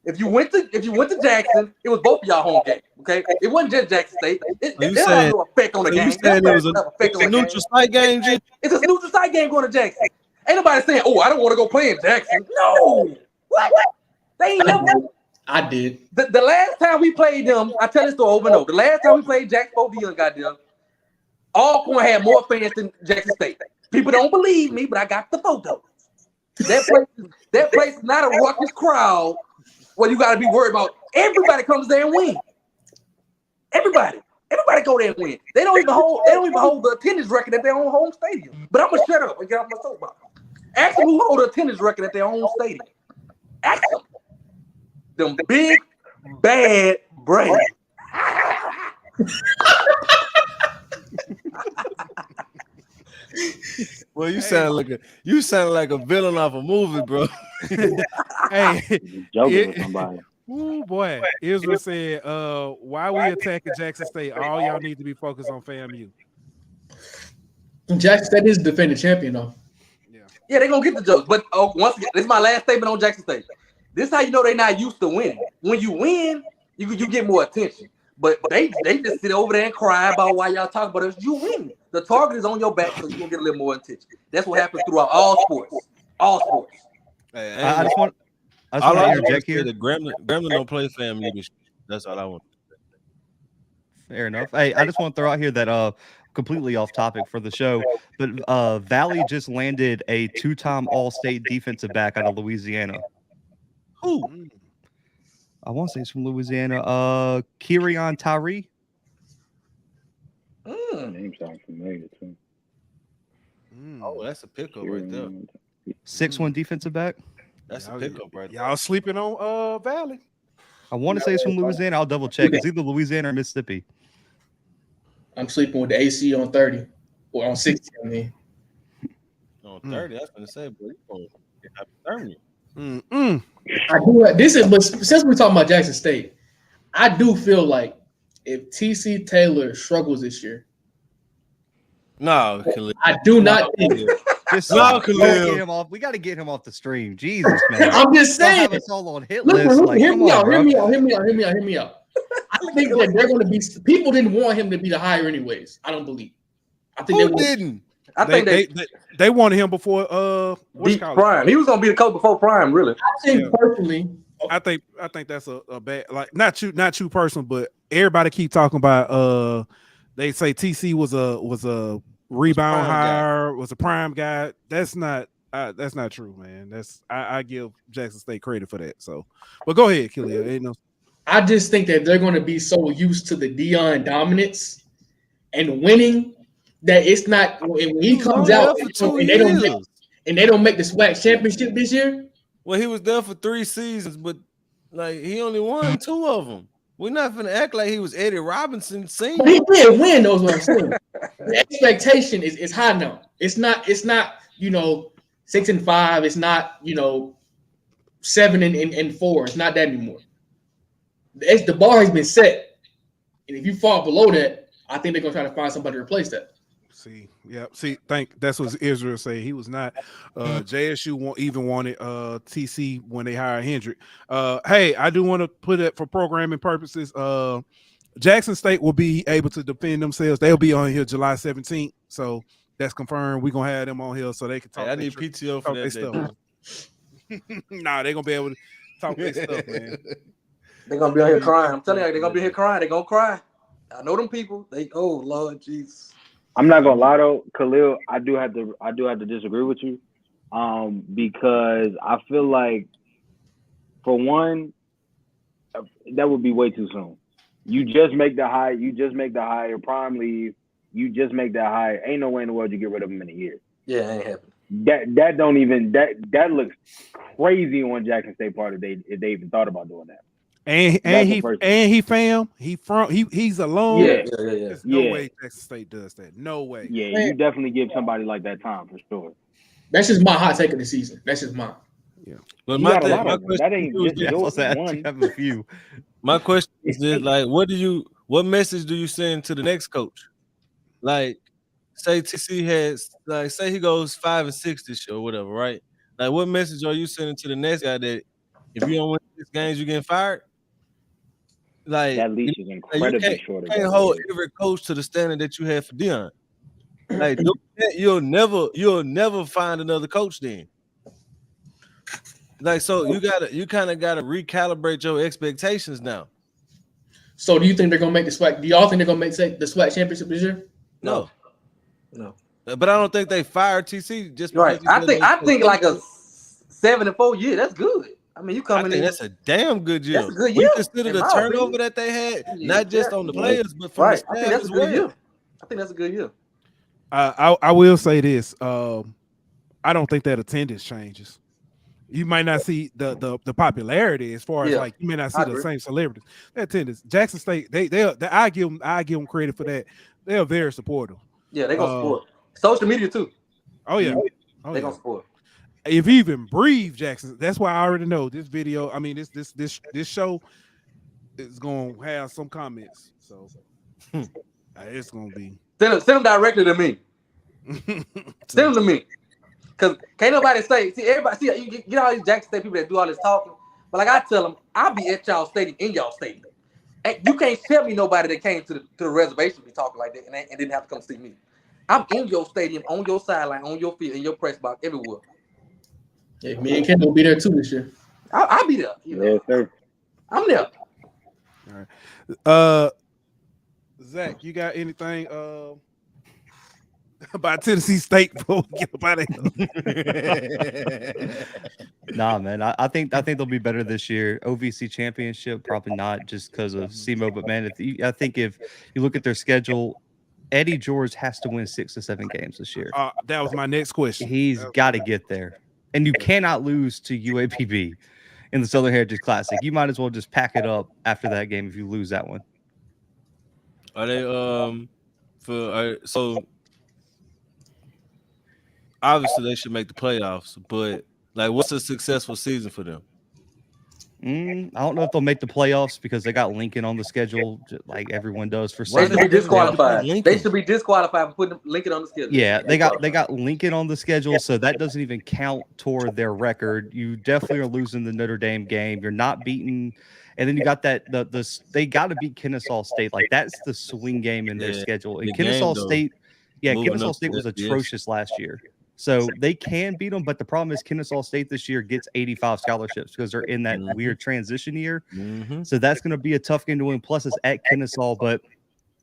If you went to Jackson, it was both of y'all home games. Okay, it wasn't just Jackson State. It had no effect on the game. It was a neutral site game, G? It's a neutral site game going to Jackson. Ain't nobody saying, "Oh, I don't want to go play in Jackson." No, what? They ain't never. I did. The last time we played them, I tell this story over and over. The last time we played Jackson, Dion got them. Alcorn had more fans than Jackson State. People don't believe me, but I got the photos. That place is not a ruckus crowd. Well, you got to be worried about everybody comes there and win. Everybody go there and win. They don't even hold the attendance record at their own home stadium. But I'm gonna shut up and get off my soapbox. Ask them who hold the attendance record at their own stadium. Ask them. Them big bad brain. Well, you sound like a villain off a movie, bro. Hey, Joking with somebody. oh boy, Israel said, "Why we attacking Jackson State? All y'all need to be focused on FAMU." Jackson State is the defending champion, though. Yeah, they're gonna get the jokes. But once again, this is my last statement on Jackson State. This is how you know they're not used to winning. When you win, you get more attention. But they just sit over there and cry about why y'all talk about it. You win. The target is on your back, so you're gonna get a little more attention. That's what happens throughout all sports. All sports. Hey, I just want to interject here. The Gremlin don't play FAMU. That's all I want. Fair enough. Hey, I just want to throw out here that completely off topic for the show, but Valley just landed a 2-time All-State defensive back out of Louisiana. Who? I want to say it's from Louisiana. Kirion Tyree. Name sounds familiar too. Oh, that's a pickup right there. 6'1" defensive back. That's a pickup right there. Y'all sleeping on Valley? I want to say it's from Louisiana. I'll double check. It's either Louisiana or Mississippi. I'm sleeping with the AC on 30 or on 60. I mean, On 30, I was gonna say, bro, you gonna get hypothermia. I do. But since we're talking about Jackson State, I do feel like if TC Taylor struggles this year, No, Khalil. I do not think. Just No, we gotta get him off the stream. Jesus, man. I'm just Don't saying. have us all on hit Listen, list. Like, hear me out. bro. Hear me out. I think that they're going to be. People didn't want him to be the hire anyways. I don't believe. I think Who didn't? I think they wanted him before Prime. He was gonna be the coach before Prime, really. I think personally. I think that's a bad, like, not you personal, but everybody keep talking about they say TC was a rebound hire, was a prime guy. That's not true, man. I give Jackson State credit for that. So, but go ahead, Khalil. I just think that they're going to be so used to the Dion dominance and winning that it's not when he comes out and they don't make the SWAC championship this year. Well, he was there for 3 seasons, but like he only won 2 of them. We're not gonna act like he was Eddie Robinson senior. But he did win, those what I'm saying. The expectation is high now. It's not 6-5. It's not 7-4. It's not that anymore. The bar has been set, and if you fall below that, I think they're gonna try to find somebody to replace that. That's what Israel say. He was not. JSU even wanted TC when they hired Hendrick. Hey, I do want to put it for programming purposes. Jackson State will be able to defend themselves. They'll be on here July 17th, so that's confirmed. We're gonna have them on here so they can talk. Hey, I need PTO for that stuff. Nah, they're gonna be able to talk their stuff, man. They're gonna be on here crying. I'm telling you, they're gonna be here crying. They're gonna cry. I know them people. Oh Lord Jesus. I'm not gonna lie though, Khalil. I do have to disagree with you, because I feel like, for one, that would be way too soon. You just make the hire. Your Prime leave. You just make that hire. Ain't no way in the world you get rid of him in a year. Yeah, ain't happening. That looks crazy on Jackson State part if they even thought about doing that. He's alone. Yeah. There's no way Texas State does that. No way. Yeah, you definitely give somebody like that time for sure. That's just my hot take of the season. That's just mine. Yeah. But my question is this, like, what message do you send to the next coach? Like, say TC has, like, say he goes 5-6 this year or whatever, right? Like, what message are you sending to the next guy that if you don't win 6 games, you're getting fired? Like, that leash is incredibly short. You can't hold every coach to the standard that you had for Dion. Like, you'll never find another coach then. Like, so you kind of gotta recalibrate your expectations now. So, do you think they're gonna make the SWAC? Do y'all think they're gonna make the SWAC championship this year? No. But I don't think they fired TC just because right. I think like a 7-4 year. That's good. I mean, you coming in. That's a damn good year. That's a good year. You consider the turnover that they had, not just on the players, but from the staff. I think that's a good year. I think that's a good year. I will say this. I don't think that attendance changes. You might not see the popularity as far as like you may not see the same celebrities. That attendance, Jackson State, I give them credit for that. They are very supportive. Yeah, they gonna support. Social media too. Oh yeah, they gonna support. If you even breathe, Jackson, that's why I already know this video. I mean, this show is gonna have some comments. So it's gonna be send them directly to me. Send them to me. Cause can't nobody say, everybody you get all these Jackson State people that do all this talking, but like I tell them, I'll be at y'all stadium in y'all stadium. And you can't tell me nobody that came to the reservation be talking like that and didn't have to come see me. I'm in your stadium, on your sideline, on your field, in your press box, everywhere. Yeah, me and Ken will be there too this year. I'll be there. Yes, sir. I'm there. All right. Zach, you got anything about Tennessee State before we get up out of here? Nah, man. I think they'll be better this year. OVC championship, probably not just because of SEMO, but man, I think if you look at their schedule, Eddie George has to win 6 to 7 games this year. That was my next question. He's got to get there, and you cannot lose to UAPB in the Southern Heritage Classic. You might as well just pack it up after that game if you lose that one. Are they so? Obviously, they should make the playoffs, but like, what's a successful season for them? I don't know if they'll make the playoffs because they got Lincoln on the schedule, like everyone does for. They should be disqualified. They should be disqualified for putting Lincoln on the schedule. Yeah, they got Lincoln on the schedule, so that doesn't even count toward their record. You definitely are losing the Notre Dame game. You're not beating, and then you got that they got to beat Kennesaw State. Like that's the swing game in their schedule. And Kennesaw State was atrocious last year. So they can beat them, but the problem is Kennesaw State this year gets 85 scholarships because they're in that weird transition year. So that's going to be a tough game to win. Plus, it's at Kennesaw, but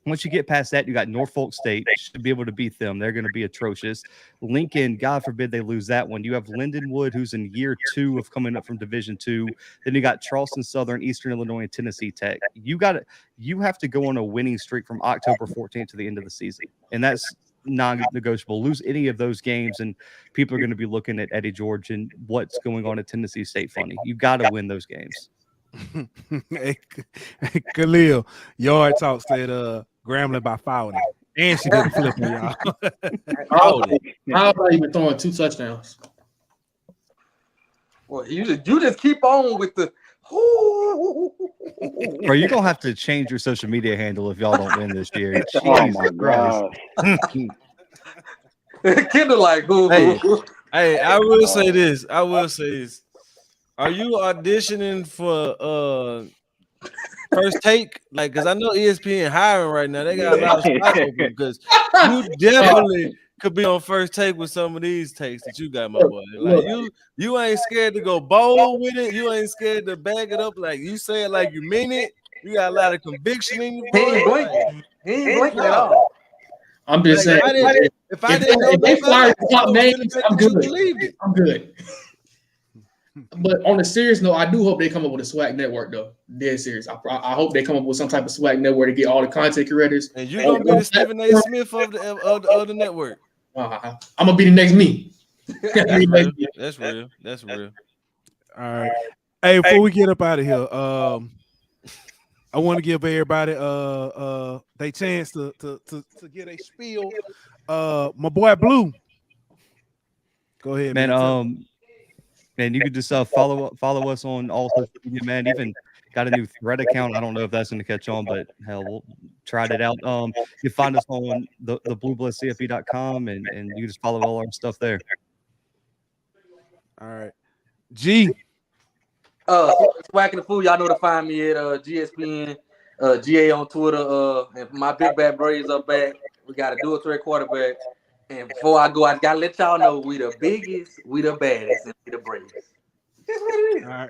once you get past that, you got Norfolk State. Should be able to beat them. They're going to be atrocious. Lincoln, God forbid they lose that one. You have Lindenwood, who's in year 2 of coming up from Division II. Then you got Charleston Southern, Eastern Illinois, and Tennessee Tech. You have to go on a winning streak from October 14th to the end of the season, and that's non-negotiable. Lose any of those games and people are going to be looking at Eddie George and what's going on at Tennessee State funny. You got to win those games. Hey, Khalil, Yard Talk said Grambling by fouling, and she did a flip on y'all. How about even throwing 2 touchdowns? Well, you just keep on with the Bro, you're gonna have to change your social media handle if y'all don't win this year. Oh my God. Kendall like who? Hey, I will say this. Are you auditioning for First Take? Like, because I know ESPN hiring right now. They got a lot of spots open because you definitely could be on First Take with some of these takes that you got, my boy. Like you ain't scared to go bold with it. You ain't scared to back it up. Like you say it like you mean it. You got a lot of conviction in your voice. He ain't blinking at all. I'm just saying. If they fire top names, I'm good. I'm good. But on a serious note, I do hope they come up with a SWAC network, though. Dead serious. I hope they come up with some type of SWAC network to get all the content creators. And you're gonna be the Stephen A. Smith of the network. I'm gonna be the next me. That's real. All right. Hey, before we get up out of here, I want to give everybody their chance to get a spiel. My boy Blue. Go ahead, man. Man, you could just follow us on all social media, man. Even got a new Thread account. I don't know if that's going to catch on, but hell, we'll try it out. You find us on the bluebloodcfe.com, and you can just follow all our stuff there. All right. G. Swacking the Fool. Y'all know to find me at GSPN, GA on Twitter. And my Big Bad Braves up back. We got a dual threat quarterback. And before I go, I gotta let y'all know we the biggest, we the baddest, and we the bravest. All right.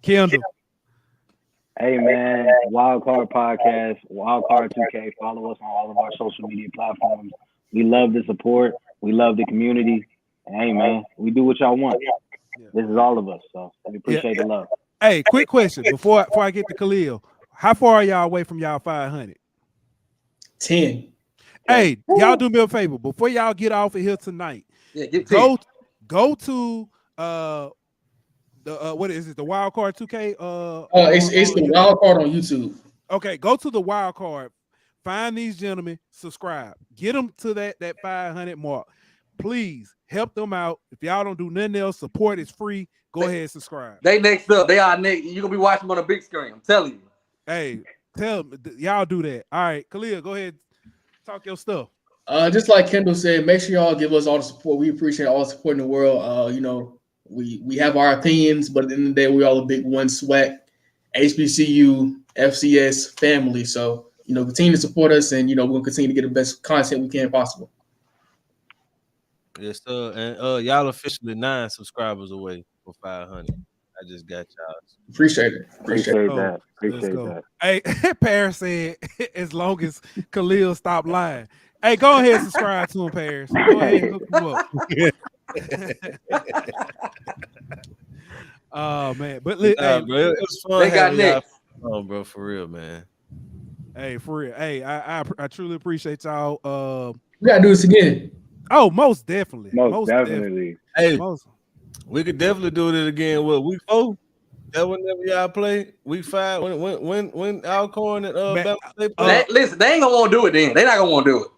Kendall. Hey man, Wild Card Podcast, Wild Card 2K. Follow us on all of our social media platforms. We love the support. We love the community. And hey man, we do what y'all want. This is all of us, so we appreciate the love. Hey, quick question before I get to Khalil. How far are y'all away from y'all 500? 10. Hey, y'all do me a favor before y'all get off of here tonight. Yeah, go to what is it? The wild card 2K? It's the wild card on YouTube. Okay, go to the wild card. Find these gentlemen, subscribe, get them to that 500 mark. Please help them out. If y'all don't do nothing else, support is free. Go ahead and subscribe. They next up. They are next. You're gonna be watching them on a big screen. I'm telling you. Hey, tell them y'all do that. All right, Khalil, go ahead, talk your stuff. Just like Kendall said, make sure y'all give us all the support. We appreciate all the support in the world. We have our opinions, but at the end of the day, we all a big one SWAC, HBCU, FCS family. So continue to support us, and we'll continue to get the best content we can possible. Yes, sir. And y'all officially 9 subscribers away for 500. I just got y'all. Appreciate it. Appreciate that. Hey, Paris said, as long as Khalil stop lying. Hey, go ahead and subscribe to him, Paris. Go ahead and hook him up. Oh man, but bro, it was fun. They got next. Oh, bro, for real, man. Hey, for real. Hey, I truly appreciate y'all. We gotta do this again. Oh, most definitely. Most definitely. Hey, we could definitely do it again. What, week 4? That whenever y'all play week 5 when Alcorn and Bama play. Listen, they ain't gonna want to do it then. They not gonna want to do it.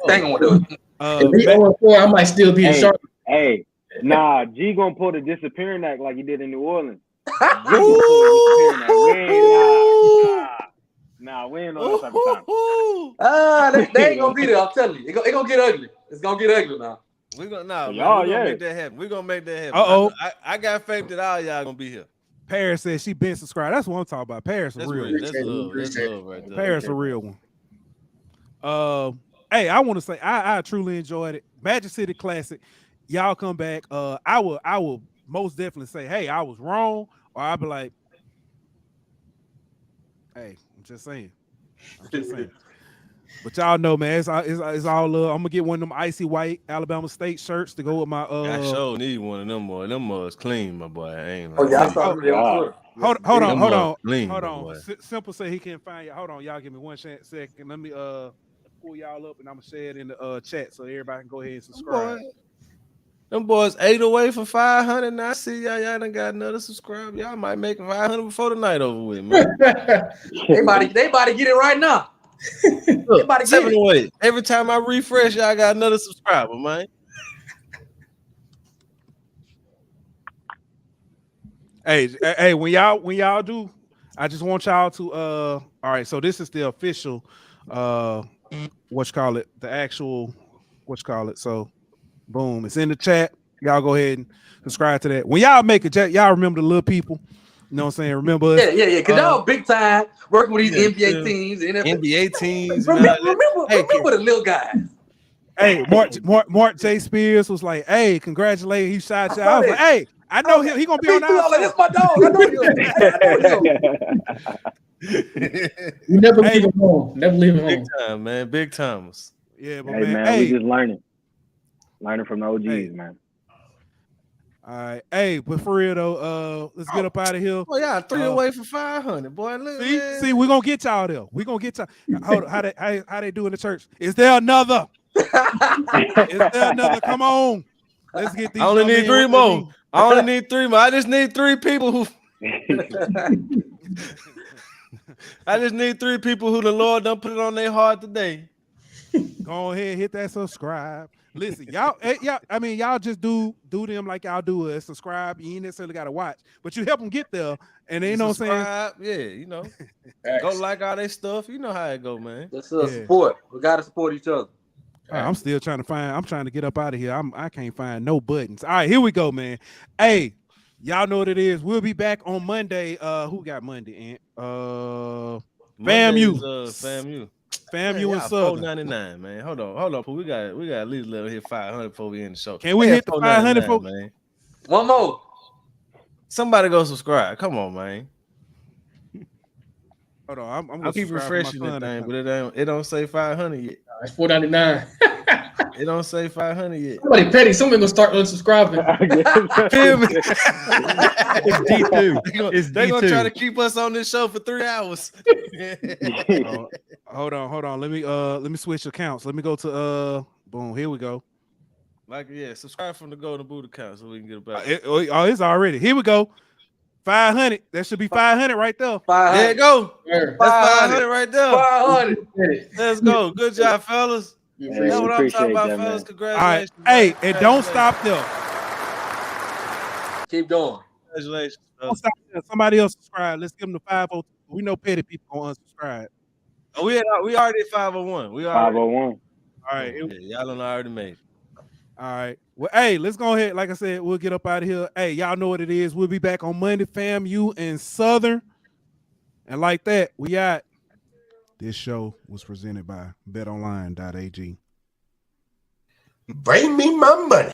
They ain't gonna want to do it. If we 0-4, I might still be in Charlotte. Hey, nah, G gonna pull the disappearing act like he did in New Orleans. Nah, we ain't on that type of time. They ain't gonna be there. I'm telling you, it gonna get ugly. It's gonna get ugly now. We're gonna make that happen. We're gonna make that happen. I got faith that all y'all gonna be here. Paris says she been subscribed. That's what I'm talking about. Paris is real. That's love right there. Paris a real one. Hey, I want to say I truly enjoyed it. Magic City Classic. Y'all come back. I will most definitely say, hey, I was wrong, or I'll be like, hey, I'm just saying. But y'all know, man, it's all love. I'm gonna get one of them icy white Alabama State shirts to go with my. I sure need one of them boy. Them was clean, my boy. I ain't. Hold on. Simple say he can't find you. Hold on, y'all. Give me one second. Let me pull y'all up, and I'm gonna share it in the chat so everybody can go ahead and subscribe. Them boys 8 away for 500. Now I see y'all done got another subscribe. Y'all might make 500 before the night over with, man. they about to get it right now. Look, 7 away. Every time I refresh, y'all got another subscriber, man. Hey, when y'all do, I just want y'all to all right, so this is the official the actual so boom, it's in the chat. Y'all go ahead and subscribe to that. When y'all make it, y'all remember the little people. You know what I'm saying? Remember us? Yeah. Because y'all big time working with these NBA teams. NBA teams. Remember the little guys. Hey, Mark J. Spears was like, hey, congratulations. He shot you. I was like, hey, I know him. He going to be on our That's my dog. I know him. You never leave him home. Never leave him home. Big time, man. Big timers. Yeah, but man, we just learning from the OGs, man. All right, hey, but for real though, let's get up out of here. Oh yeah, 3 away for 500, boy. Look, see, we're gonna get y'all there. We're gonna get y'all. How they do in the church? Is there another? Come on, let's get these. I only need 3 more. I just need 3 people who. I just need 3 people who the Lord done put it on their heart today. Go ahead, hit that subscribe. Listen, y'all, y'all just do them like y'all do us. Subscribe. You ain't necessarily got to watch, but you help them get there. And they know what I'm saying? Yeah, go like all their stuff. You know how it go, man. That's support. We got to support each other. Right, I'm still trying to get up out of here. I can't find no buttons. All right, here we go, man. Hey, y'all know what it is. We'll be back on Monday. Who got Monday? FAMU. FAMU and Southern. $4.99, man. Hold on. We got at least let hit 500 before we end the show. Can we hit the 500 for man? One more. Somebody go subscribe. Come on, man. Hold on. I'm I'll keep refreshing that thing, but it don't say 500 yet. It's $4.99. It don't say 500 yet. Somebody petty. Somebody gonna start unsubscribing. It's D2. They're gonna try to keep us on this show for 3 hours. Hold on. Let me switch accounts. Let me go to boom. Here we go. Subscribe from the Golden Boot account so we can get it back. It's already. Here we go. 500. That should be 500 right there. 500. There you go. Sure. That's 500 right there. 500. Let's go. Good job, fellas. Yeah, That's what I'm talking about, that, fellas. man. Congratulations. All right. Hey, man. and don't stop there. Keep going. Congratulations. Don't stop there. Somebody else subscribe. Let's give them the 502. We know petty people gonna unsubscribe. Oh, we already at 501. We already 501. All right. Yeah, y'all done already made it. All right. Well, hey, let's go ahead. Like I said, we'll get up out of here. Hey, y'all know what it is. We'll be back on Monday, fam. You and Southern. And like that, we out. This show was presented by betonline.ag. Bring me my money.